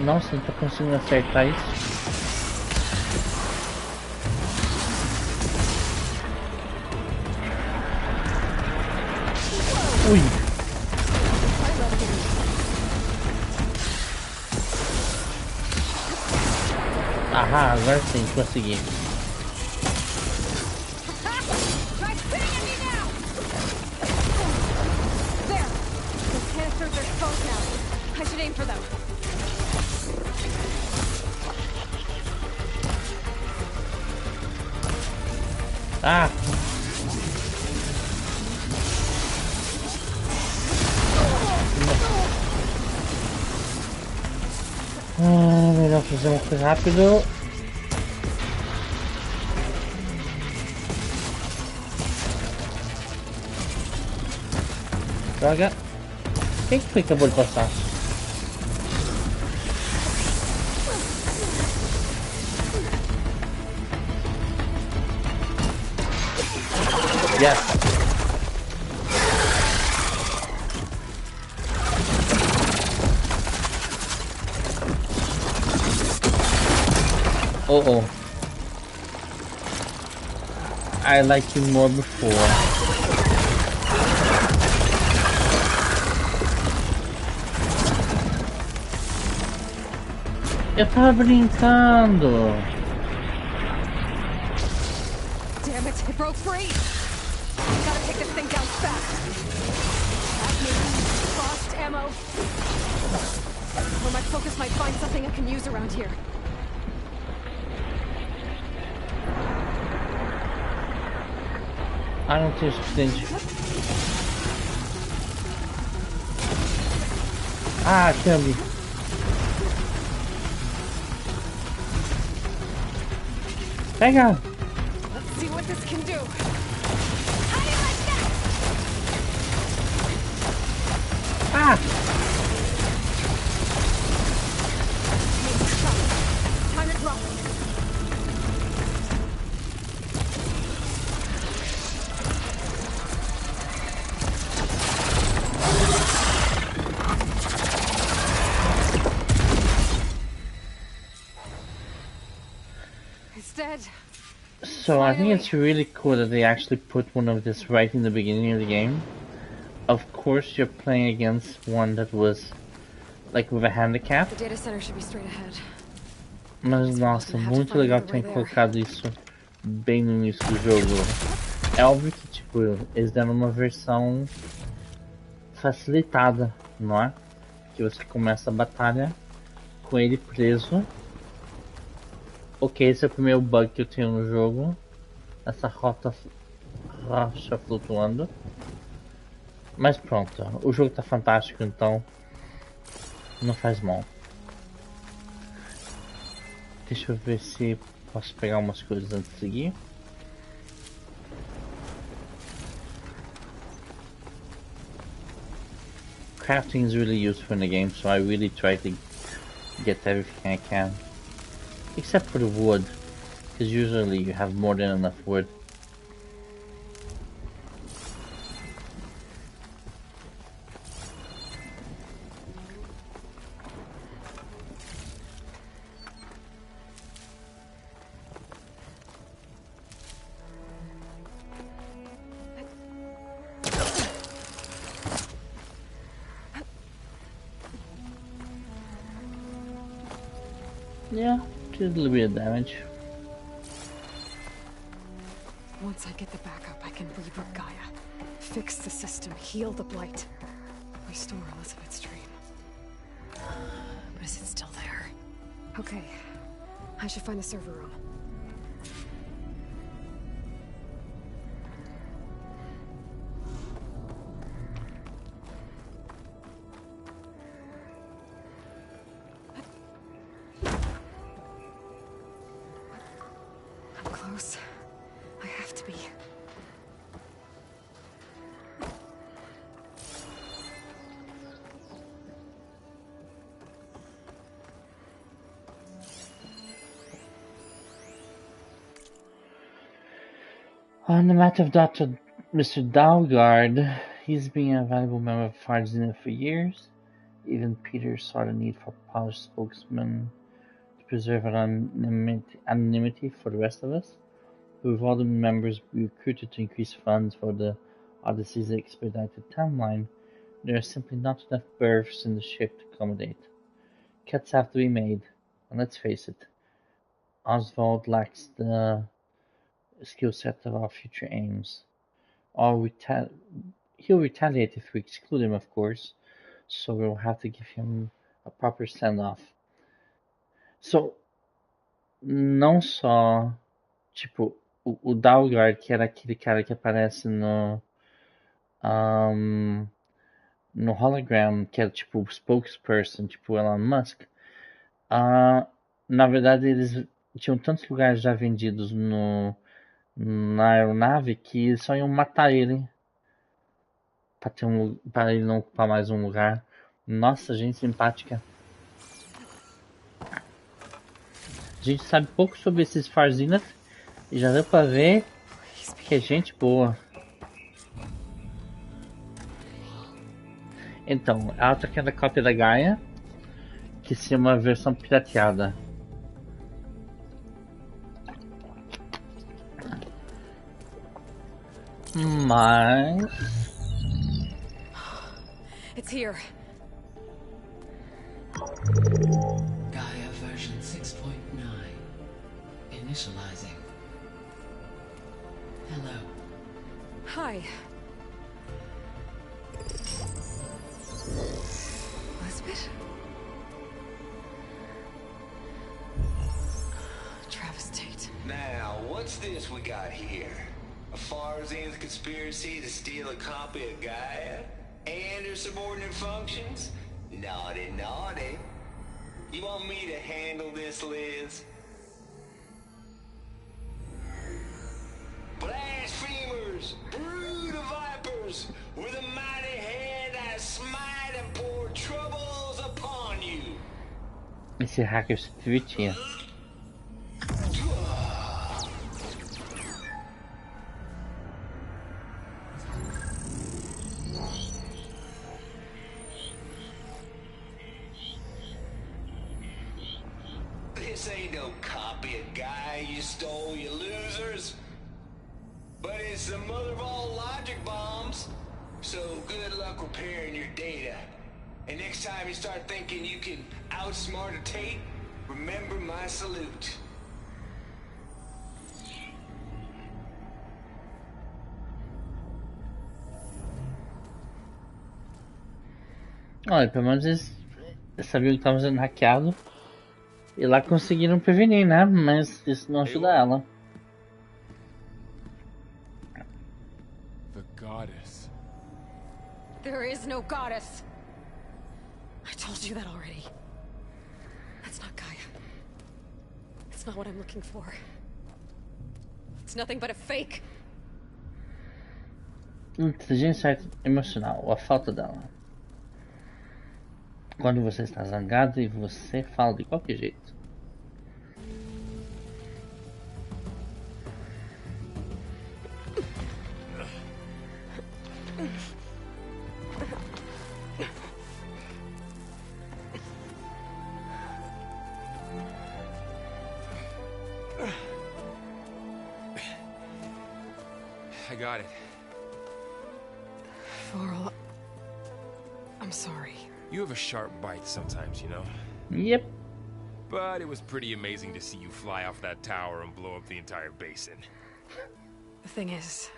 Nossa, não tô conseguindo acertar isso. Ui! Ah, agora sim, consegui. Try spitting at me now! There! Those canisters are exposed now. I should aim for them. Ah! Melhor fazer uma coisa rápido. Droga. Quem que foi que acabou de passar? Yes. Oh. I liked you more before. Eu tava brincando. Damn it, it broke free! Gotta take this thing down fast. Lost ammo. Or my focus might find something I can use around here. Ah, não tenho o suficiente. Ah, Cambi. Pega! Let's see what this can do. How do you like that? Ah! Time to drop it. It's dead. So I think it's really cool that they actually put one of this right in the beginning of the game. Of course you're playing against one that was like with a handicap. The data center should be straight ahead. Mas nossa, muito legal que tenham colocado isso bem no início do jogo. É óbvio que tipo, eles deram uma versão facilitada, não é? Que você começa a batalha com ele preso. Ok, esse é o primeiro bug que eu tenho no jogo. Essa rocha flutuando. Mas pronto, o jogo tá fantástico, então não faz mal. Deixa eu ver se posso pegar umas coisas antes de seguir. Crafting is really useful in the game, so I really try to get everything I can. Except for the wood, because usually you have more than enough wood. Yeah, just a little bit of damage. Once I get the backup, I can reboot Gaia. Fix the system, heal the blight. Restore Elizabeth's dream. But is it still there? Okay. I should find the server room. I'm close. I have to be. On the matter of Mr. Dalgard, he's been a valuable member of Far Zenith for years. Even Peter saw the need for a polished spokesman to preserve anonymity for the rest of us. With all the members we recruited to increase funds for the Odyssey's expedited timeline, there are simply not enough berths in the ship to accommodate. Cuts have to be made, and let's face it, Oswald lacks the skill set of our future aims. He'll retaliate if we exclude him, of course, so we'll have to give him a proper send-off. So, não só, tipo, o Dalgard, que era aquele cara que aparece no hologram, que era tipo o spokesperson, tipo Elon Musk, na verdade eles tinham tantos lugares já vendidos na aeronave que só iam matar ele para ele não ocupar mais um lugar. Nossa, gente simpática. A gente sabe pouco sobre esses Far Zenith e já deu pra ver que é gente boa. Então, ela tá aqui na cópia da GAIA, que se chama versão pirateada. Mas... It's here. GAIA version 6.9. Initializing. Hello. Hi. Elizabeth? Travis Tate. Now, what's this we got here? A Far Zenith conspiracy to steal a copy of GAIA? And her subordinate functions? Naughty, naughty. You want me to handle this, Liz? Blasphemers! Brood of vipers! With a mighty hand I smite and pour troubles upon you! Esse hacker se divertia. This ain't no copy of GAIA you stole, you losers. But it's the mother of all logic bombs. So good luck repairing your data. And next time you start thinking you can outsmart a Tate, remember my salute. Olha, pelo menos eles sabiam que estavam sendo hackeados e lá conseguiram prevenir, né? Mas isso não ajuda ela. The goddess. There is no goddess. I told you that already. That's not Gaia. It's not what I'm looking for. It's nothing but a fake. Inteligência emocional, ou a falta dela. Quando você está zangado e você fala de qualquer jeito. I got it. Varl, I'm sorry. You have a sharp bite sometimes, you know? Yep. But it was pretty amazing to see you fly off that tower and blow up the entire basin. The thing is,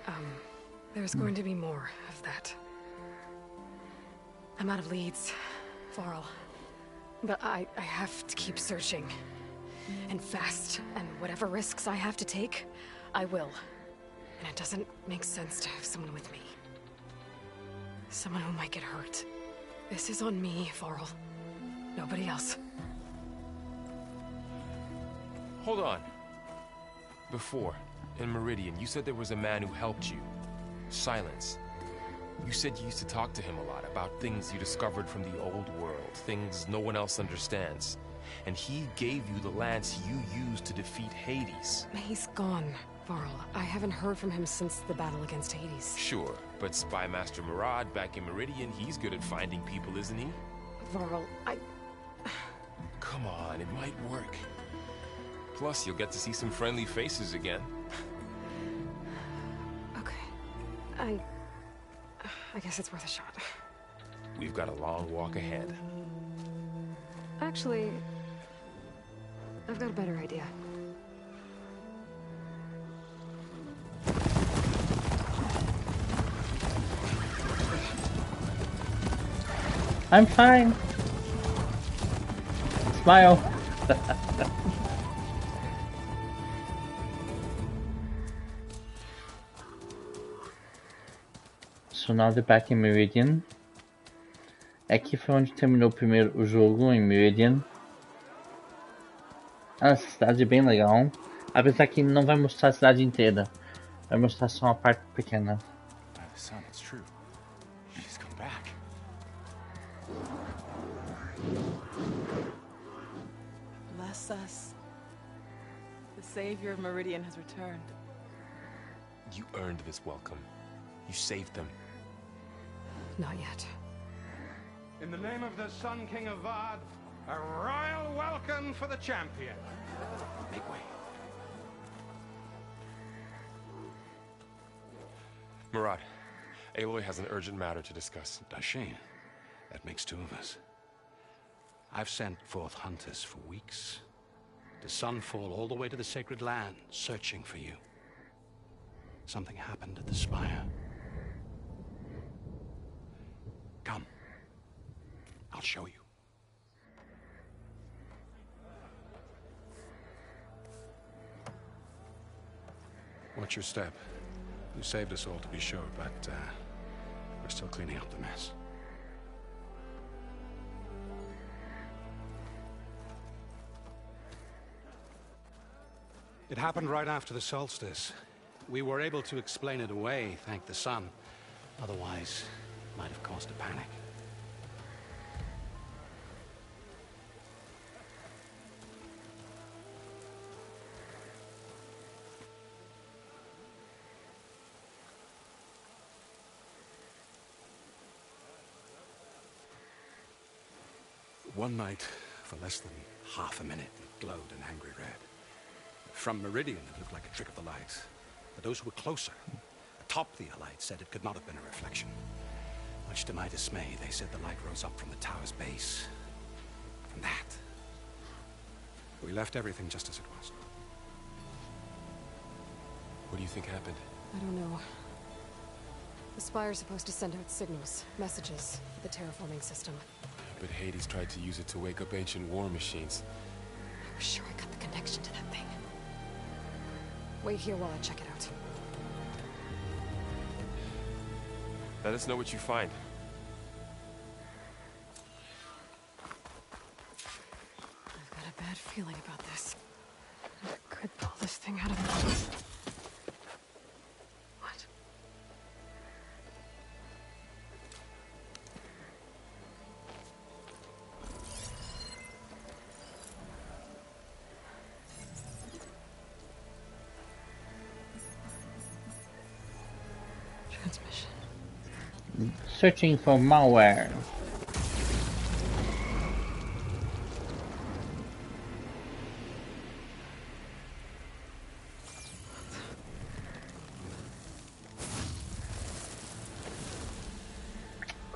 there's going to be more of that. I'm out of leads, Varl. But I have to keep searching. And fast. And whatever risks I have to take, I will. And it doesn't make sense to have someone with me. Someone who might get hurt. This is on me, Varl. Nobody else. Hold on. Before, in Meridian, you said there was a man who helped you. Silence. You said you used to talk to him a lot about things you discovered from the old world, things no one else understands. and he gave you the lance you used to defeat Hades. He's gone, Varl. I haven't heard from him since the battle against Hades. Sure, but Spy Master Murad back in Meridian, he's good at finding people, isn't he? Varl, Come on, it might work. Plus, you'll get to see some friendly faces again. Okay. I guess it's worth a shot. We've got a long walk ahead. Actually, I've got a better idea. I'm fine. Smile. So now they're back in Meridian. Aqui foi onde terminou primeiro o jogo, em Meridian. Essa cidade é bem legal. Apesar que não vai mostrar a cidade inteira. Vai mostrar só uma parte pequena. Son, it's true. She's come back. Bless us. The savior of Meridian has returned. You earned this welcome. You saved them. Not yet. In the name of the Sun King of Vard, a royal welcome for the champion. Make way. Murad, Aloy has an urgent matter to discuss. Dashane, that makes two of us. I've sent forth hunters for weeks, to Sunfall all the way to the Sacred Land, searching for you. Something happened at the Spire. Come. I'll show you. Watch your step. You saved us all, to be sure, but we're still cleaning up the mess. It happened right after the solstice. We were able to explain it away, thank the sun. Otherwise, it might have caused a panic. One night, for less than half a minute, it glowed an angry red. From Meridian, it looked like a trick of the light. But those who were closer, atop the Allied, said it could not have been a reflection. Much to my dismay, they said the light rose up from the tower's base. From that. We left everything just as it was. What do you think happened? I don't know. The Spire's supposed to send out signals, messages, for the terraforming system. But Hades tried to use it to wake up ancient war machines. I was sure I got the connection to that thing. Wait here while I check it out. Let us know what you find. I've got a bad feeling about this. I could pull this thing out of me. What? Transmission. Searching for malware.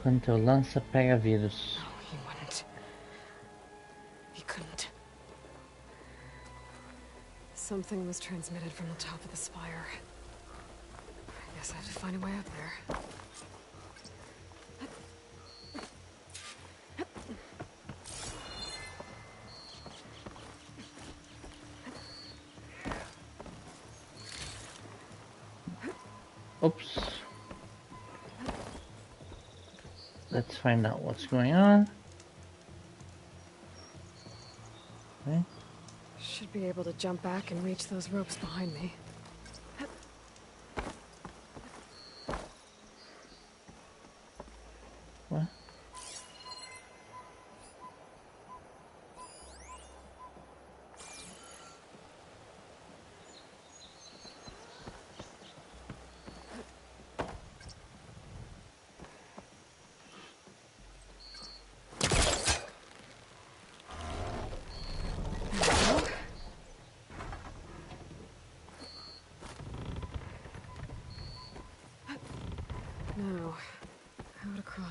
Quando teu lança pega vírus. No, he wouldn't. He couldn't. Something was transmitted from the top of the spire. I guess I have to find a way up there. Oops. Let's find out what's going on. Okay. Should be able to jump back and reach those ropes behind me. What?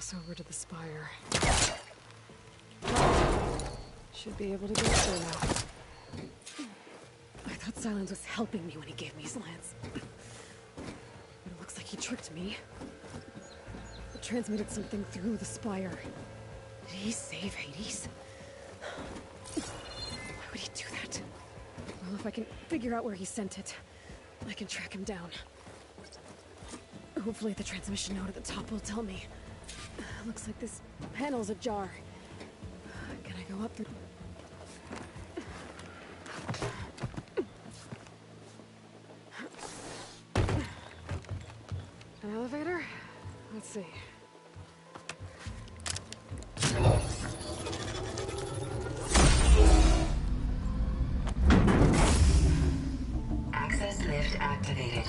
cross over to the spire. Should be able to get there now. I thought Silence was helping me when he gave me his lance. But it looks like he tricked me. It transmitted something through the spire. Did he save Hades? Why would he do that? Well, if I can figure out where he sent it, I can track him down. Hopefully the transmission node at the top will tell me. Looks like this panel's ajar. Can I go up through... An elevator? Let's see. Access lift activated.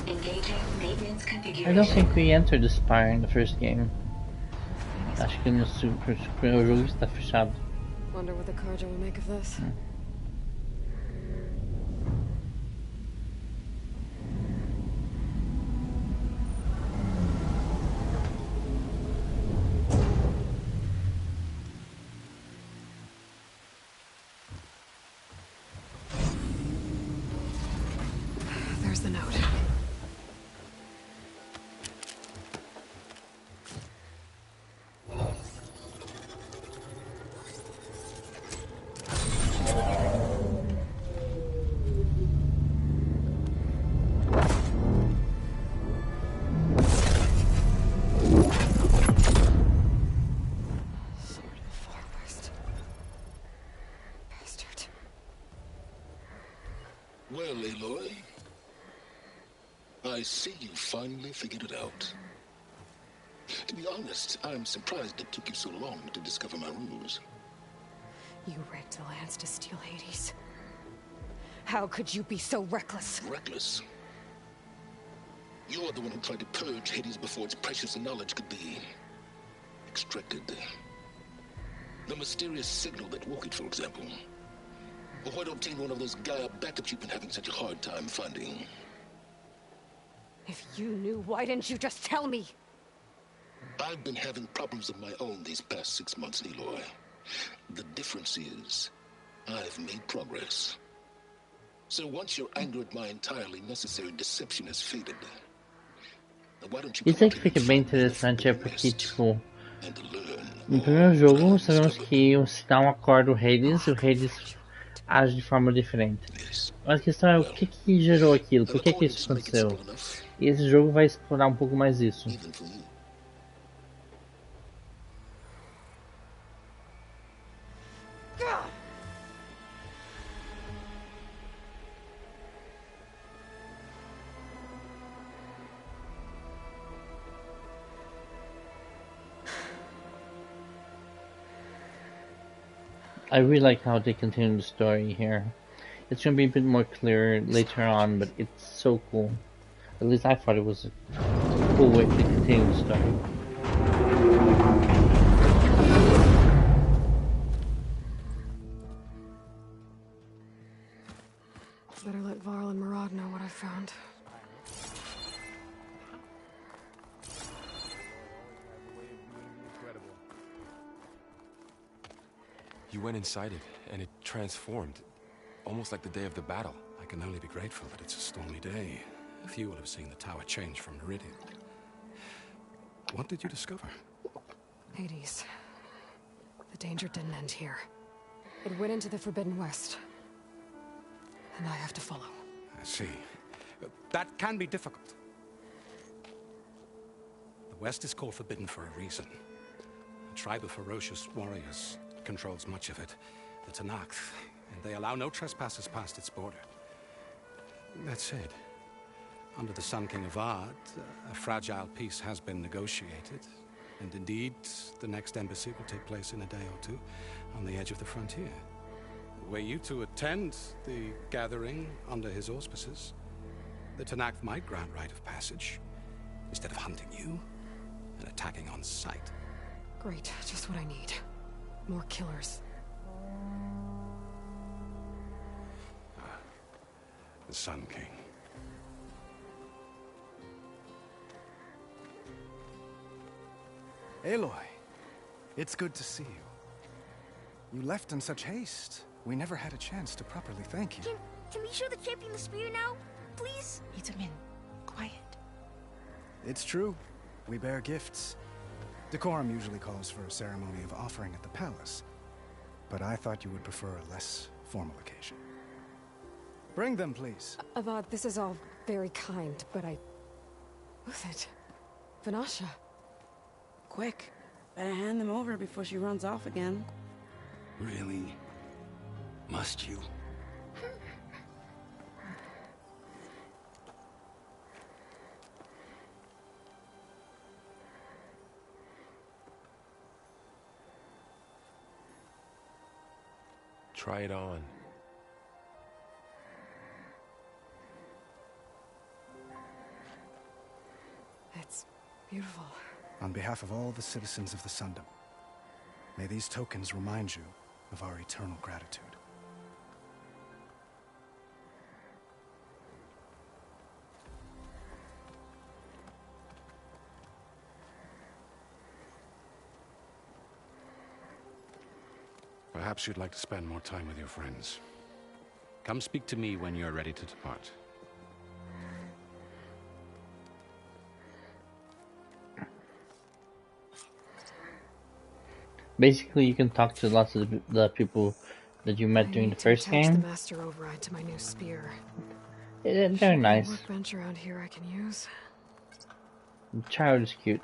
Engaging maintenance configuration. I don't think we entered the spire in the first game. Acho que no primeiro jogo está fechado. Wonder what the Carja will make of this. There's the note. Well, Aloy, I see you finally figured it out. To be honest, I'm surprised it took you so long to discover my ruse. You rigged the lance to steal Hades. How could you be so reckless? Reckless? You're the one who tried to purge Hades before its precious knowledge could be extracted. The mysterious signal that woke it, for example. Or why to obtain one of those GAIA backups you've been having such a hard time finding. If you knew, why didn't you just tell me? I've been having problems of my own these past 6 months, Aloy. The difference is, I've made progress. So once your anger at my entirely necessary deception has faded, why don't you Isso é que fica bem interessante, é porque, tipo, no primeiro jogo sabemos que se dá um acorde o Hades e o Hades age de forma diferente. Mas a questão é o que gerou aquilo, por que isso aconteceu? E esse jogo vai explorar um pouco mais isso. I really like how they continue the story here. It's going to be a bit more clear later on, but it's so cool. At least I thought it was a cool way to continue the story. Better let Varl and Murad know what I found. You went inside it, and it transformed. Almost like the day of the battle. I can only be grateful that it's a stormy day. Few will have seen the tower change from Meridian. What did you discover? Hades. The danger didn't end here. It went into the Forbidden West. And I have to follow. I see. That can be difficult. The West is called Forbidden for a reason. A tribe of ferocious warriors controls much of it, the Tanakh, and they allow no trespassers past its border. That said, under the Sun King of Ard, a fragile peace has been negotiated, and indeed, the next embassy will take place in a day or two on the edge of the frontier. Were you to attend the gathering under his auspices, the Tanakh might grant right of passage, instead of hunting you and attacking on sight. Great, just what I need. More killers. The Sun King. Aloy, it's good to see you. You left in such haste. We never had a chance to properly thank you. Can we show the champion the spear now? Please? Itamin, quiet. It's true. We bear gifts. Decorum usually calls for a ceremony of offering at the palace. But I thought you would prefer a less formal occasion. Bring them, please. Avad, this is all very kind, but Who's it? Vanasha. Quick. Better hand them over before she runs off again. Really? Must you? Try it on. It's beautiful. On behalf of all the citizens of the Sundom, may these tokens remind you of our eternal gratitude. Perhaps you'd like to spend more time with your friends. Come speak to me when you're ready to depart. Basically, you can talk to lots of the people that you met during the first game. The master override to my new spear. They're nice. Workbench around here I can use. The child is cute.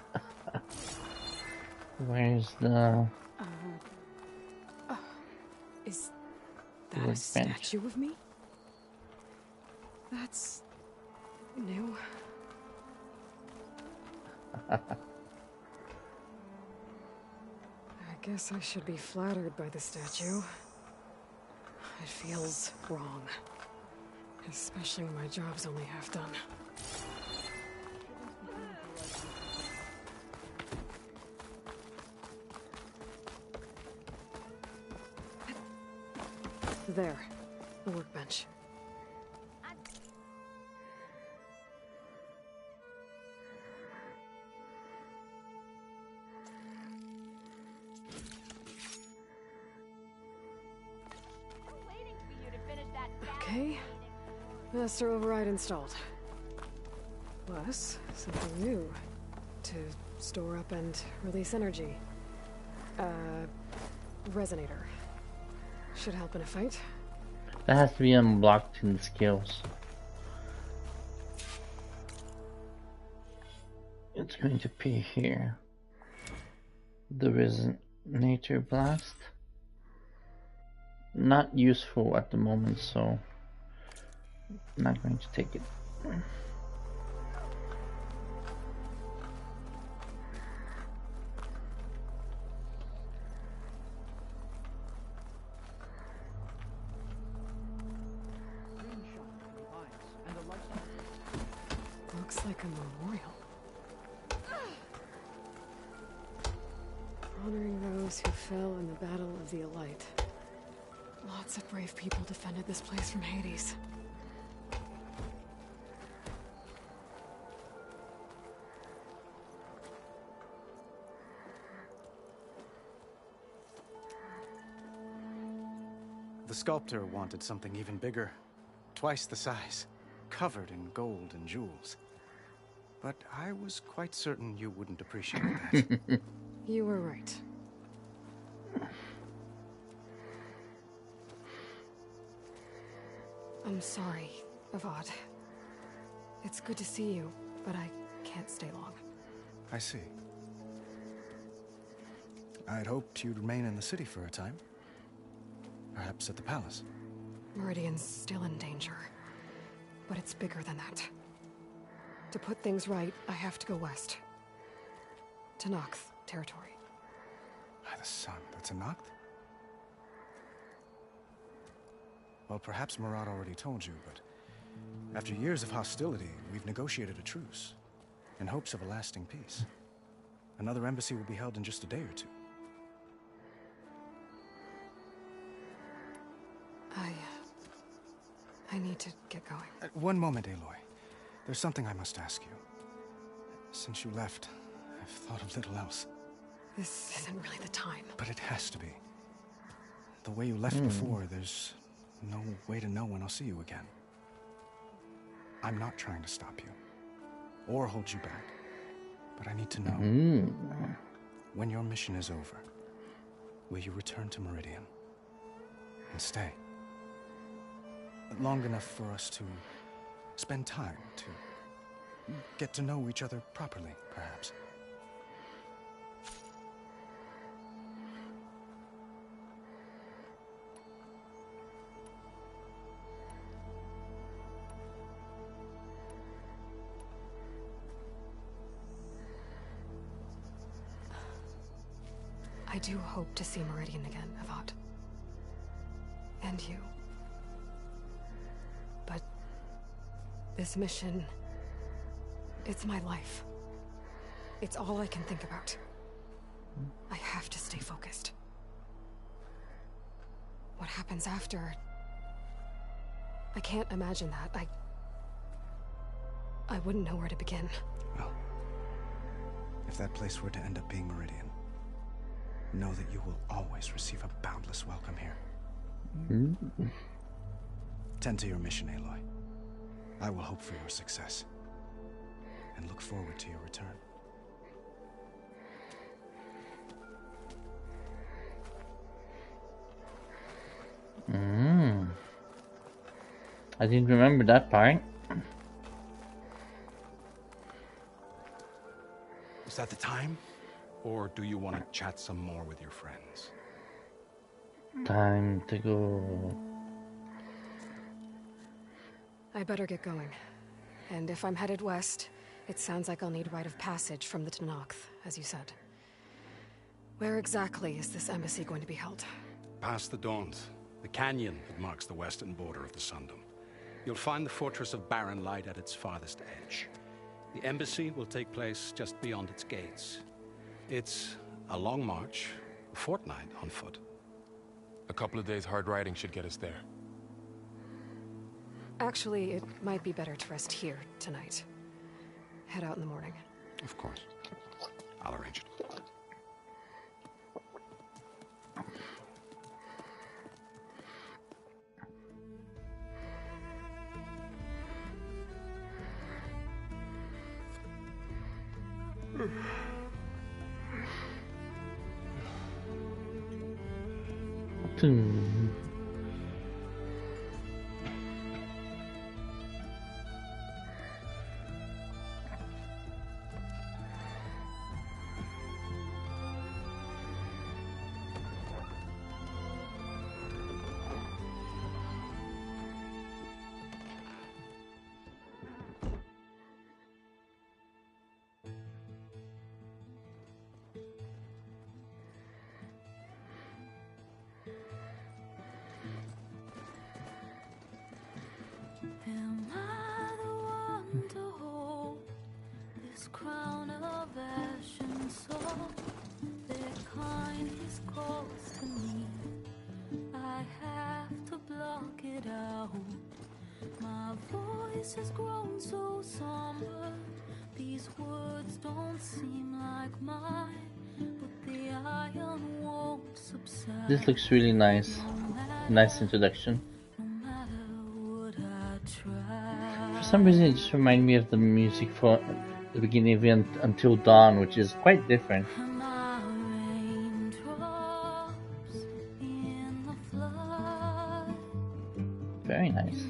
Where's the? Is that a statue of me? That's new. I guess I should be flattered by the statue. It feels wrong. Especially when my job's only half done. There, the workbench. Okay, master override installed. Plus, something new to store up and release energy. Resonator. Should help in a fight. That has to be unblocked in the skills. It's going to be here. The Resonator Blast. Not useful at the moment, so I'm not going to take it. Looks like a memorial. Honoring those who fell in the Battle of the Elite. Lots of brave people defended this place from Hades. The sculptor wanted something even bigger. Twice the size. Covered in gold and jewels. But I was quite certain you wouldn't appreciate that. You were right. I'm sorry, Avad. It's good to see you, but I can't stay long. I see. I'd hoped you'd remain in the city for a time. Perhaps at the palace. Meridian's still in danger. But it's bigger than that. To put things right, I have to go west. To Noct territory. By the sun, that's a Noct? Well, perhaps Murad already told you, but after years of hostility, we've negotiated a truce, in hopes of a lasting peace. Another embassy will be held in just a day or two. I need to get going. One moment, Aloy. There's something I must ask you. Since you left, I've thought of little else. This isn't really the time. But it has to be. The way you left before, there's no way to know when I'll see you again. I'm not trying to stop you or hold you back, but I need to know when your mission is over, will you return to Meridian and stay long enough for us to spend time to get to know each other properly, perhaps? I do hope to see Meridian again, Avad. And you. But this mission, it's my life. It's all I can think about. I have to stay focused. What happens after? I can't imagine that. I wouldn't know where to begin. Well, if that place were to end up being Meridian, know that you will always receive a boundless welcome here. Tend to your mission, Aloy. I will hope for your success and look forward to your return. I didn't remember that part. Is that the time? Or do you want to chat some more with your friends? Time to go. I better get going. And if I'm headed west, it sounds like I'll need rite of passage from the Tenakth, as you said. Where exactly is this embassy going to be held? Past the Daunt, the canyon that marks the western border of the Sundom. You'll find the fortress of Barren Light at its farthest edge. The embassy will take place just beyond its gates. It's a long march, a fortnight on foot. A couple of days hard riding should get us there. Actually, it might be better to rest here tonight. Head out in the morning. Of course. I'll arrange it. Am I the one to hold this crown of ash and soul? Their kind is close to me. I have to block it out. My voice has grown so somber. These words don't seem like mine, but the iron won't subside. This looks really nice. Nice introduction. For some reason, it just reminded me of the music for the beginning of Until Dawn, which is quite different. Very nice.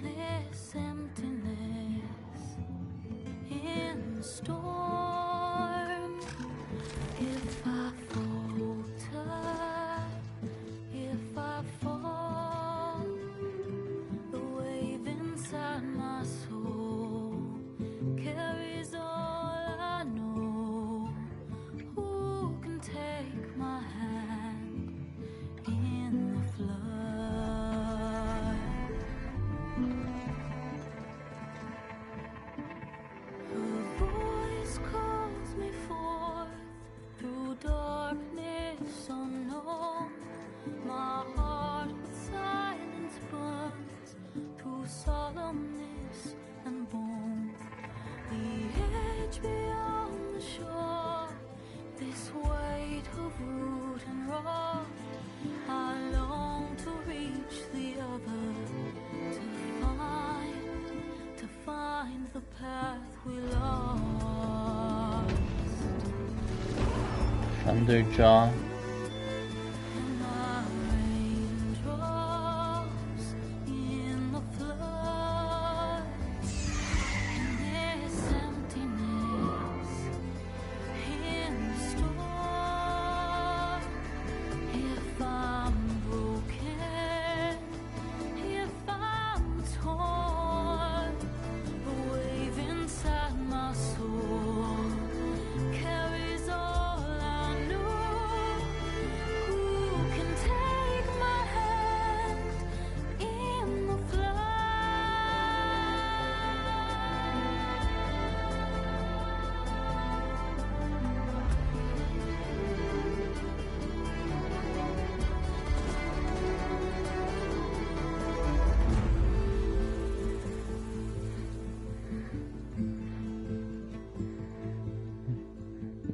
Thunderjaw.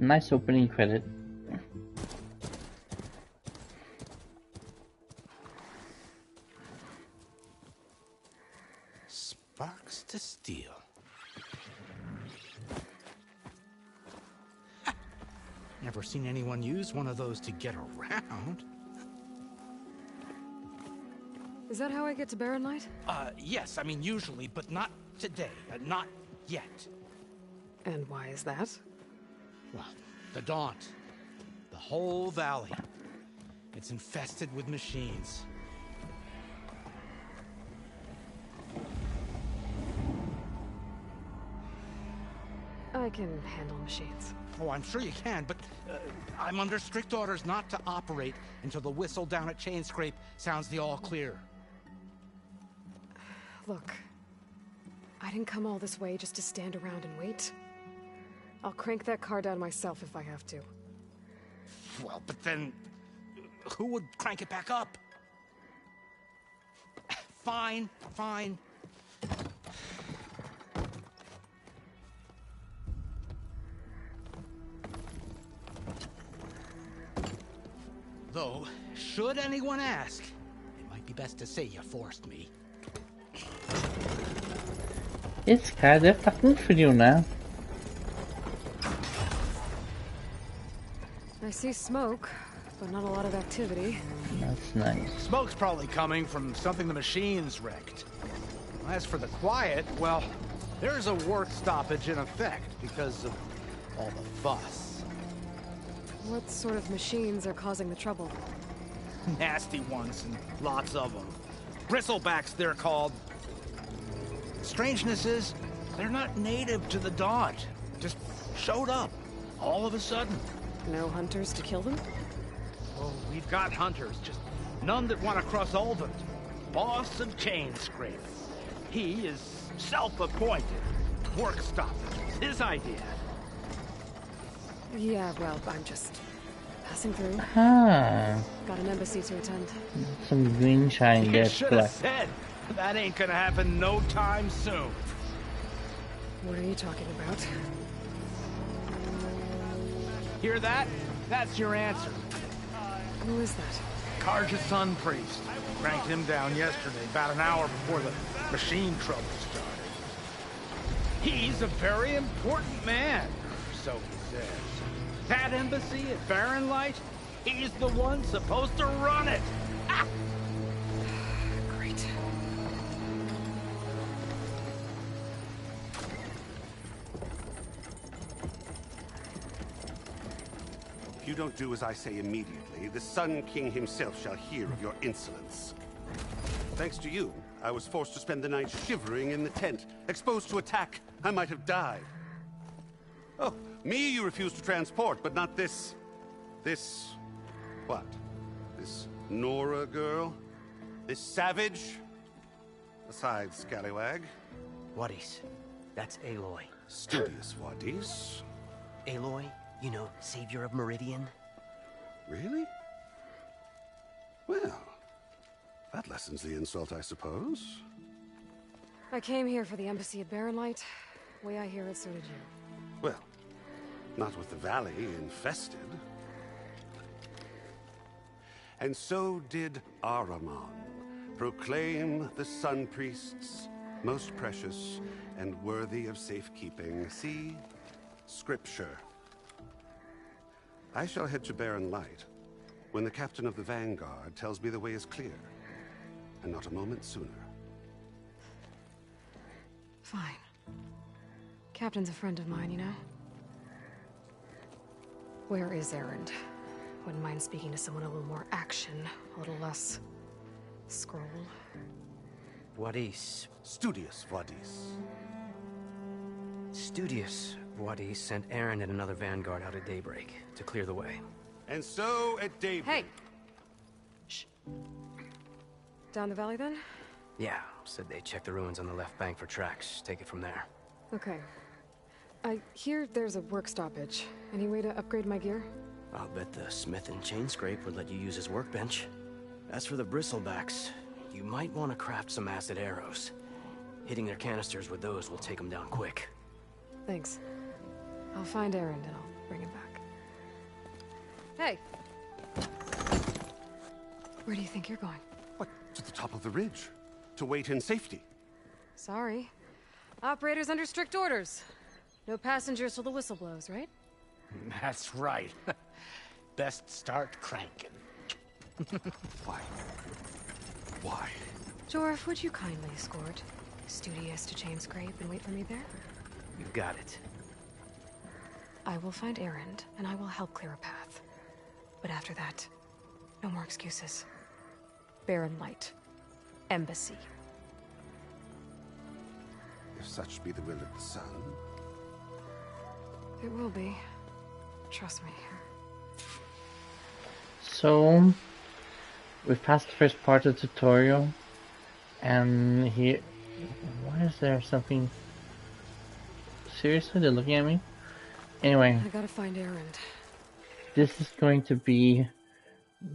Nice opening credit. Sparks to steel. Never seen anyone use one of those to get around. Is that how I get to Barren Light? Yes, I mean usually, but not today. Not yet. And why is that? Well, the Daunt. The whole valley. It's infested with machines. I can handle machines. Oh, I'm sure you can, but I'm under strict orders not to operate until the whistle down at Chainscrape sounds the all clear. Look, I didn't come all this way just to stand around and wait. I'll crank that car down myself if I have to. Well, but then who would crank it back up? Fine, fine. Though, should anyone ask, it might be best to say you forced me. Esse cara deve estar com frio, né? I see smoke, but not a lot of activity. That's nice. Smoke's probably coming from something the machines wrecked. As for the quiet, well, there's a work stoppage in effect because of all the fuss. What sort of machines are causing the trouble? Nasty ones, and lots of them. Bristlebacks, they're called. Strangeness is, they're not native to the Daunt. Just showed up, all of a sudden. No hunters to kill them? Oh, we've got hunters, just none that want to cross over. Boss of Chainscrape. He is self-appointed. Work stoppage was his idea. Yeah, well, I'm just passing through. Ah. Got an embassy to attend. Some green shine You there. should have said, that ain't gonna happen no time soon. What are you talking about? Hear that? That's your answer. Who is that? Karja's son priest. Cranked him down yesterday, about an hour before the machine trouble started. He's a very important man, so he says. That embassy at Barren Light, he's the one supposed to run it. Ah! Great. If you don't do as I say immediately, the Sun King himself shall hear of your insolence. Thanks to you, I was forced to spend the night shivering in the tent. Exposed to attack, I might have died. Oh, me you refuse to transport, but not this... what? This Nora girl? This savage? Besides, scallywag. Wadis. That's Aloy. Studious Wadis. Aloy, you know, savior of Meridian. Really? Well, that lessens the insult, I suppose. I came here for the embassy at Barren Light. Way I hear it, so did you. Well, not with the valley infested. And so did Ahriman, proclaim the Sun Priests most precious and worthy of safekeeping. See? Scripture. I shall head to Barren Light when the captain of the Vanguard tells me the way is clear, and not a moment sooner. Fine. Captain's a friend of mine, you know? Where is Erend? Wouldn't mind speaking to someone a little more action, a little less scroll. Wadis. Studious Wadis. Studious Wadis sent Erend and another Vanguard out at daybreak to clear the way. And so at daybreak... Hey! Shh. Down the valley then? Yeah, said they checked the ruins on the left bank for tracks. Take it from there. Okay. I hear there's a work stoppage. Any way to upgrade my gear? I'll bet the smith and chain scrape would let you use his workbench. As for the bristlebacks, you might want to craft some acid arrows. Hitting their canisters with those will take them down quick. Thanks. I'll find Erend and I'll bring him back. Hey! Where do you think you're going? What? To the top of the ridge. To wait in safety. Sorry. Operator's under strict orders. No passengers till the whistle blows, right? That's right. Best start cranking. Why? Why? Jorf, would you kindly escort Studious to Chain Scrape and wait for me there? You got it. I will find Erend, and I will help clear a path. But after that, no more excuses. Barren Light. Embassy. If such be the will of the sun. It will be. Trust me. So, we've passed the first part of the tutorial, and here... Why is there something... Seriously? They're looking at me? Anyway. I gotta find Erend. This is going to be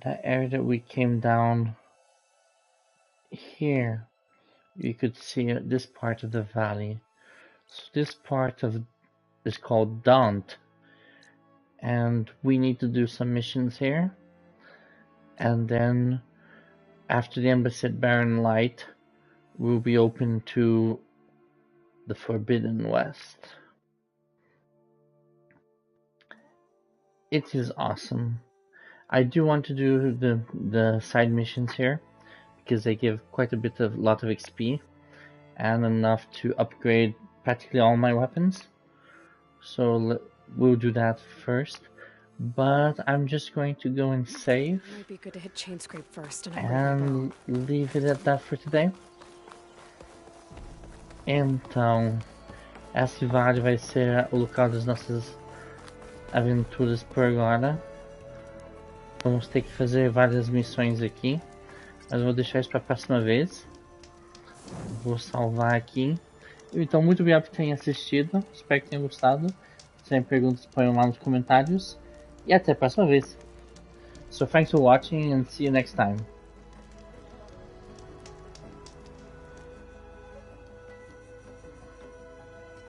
the area that we came down here. You could see this part of the valley. So this part of is called Daunt. And we need to do some missions here. And then after the embassy at Barren Light, we'll be open to the Forbidden West. It is awesome. I do want to do the side missions here because they give quite a lot of XP and enough to upgrade practically all my weapons. So we'll do that first. But I'm just going to go and save. Might be good to hit Chain Scrape first and leave it at that for today. Então, esse vale vai ser o local das nossas aventuras por agora. Vamos ter que fazer várias missões aqui, mas vou deixar isso para a próxima vez. Vou salvar aqui. Então, muito obrigado por terem assistido. Espero que tenham gostado. Se tiverem perguntas, ponham lá nos comentários. E até a próxima vez. So thanks for watching and see you next time.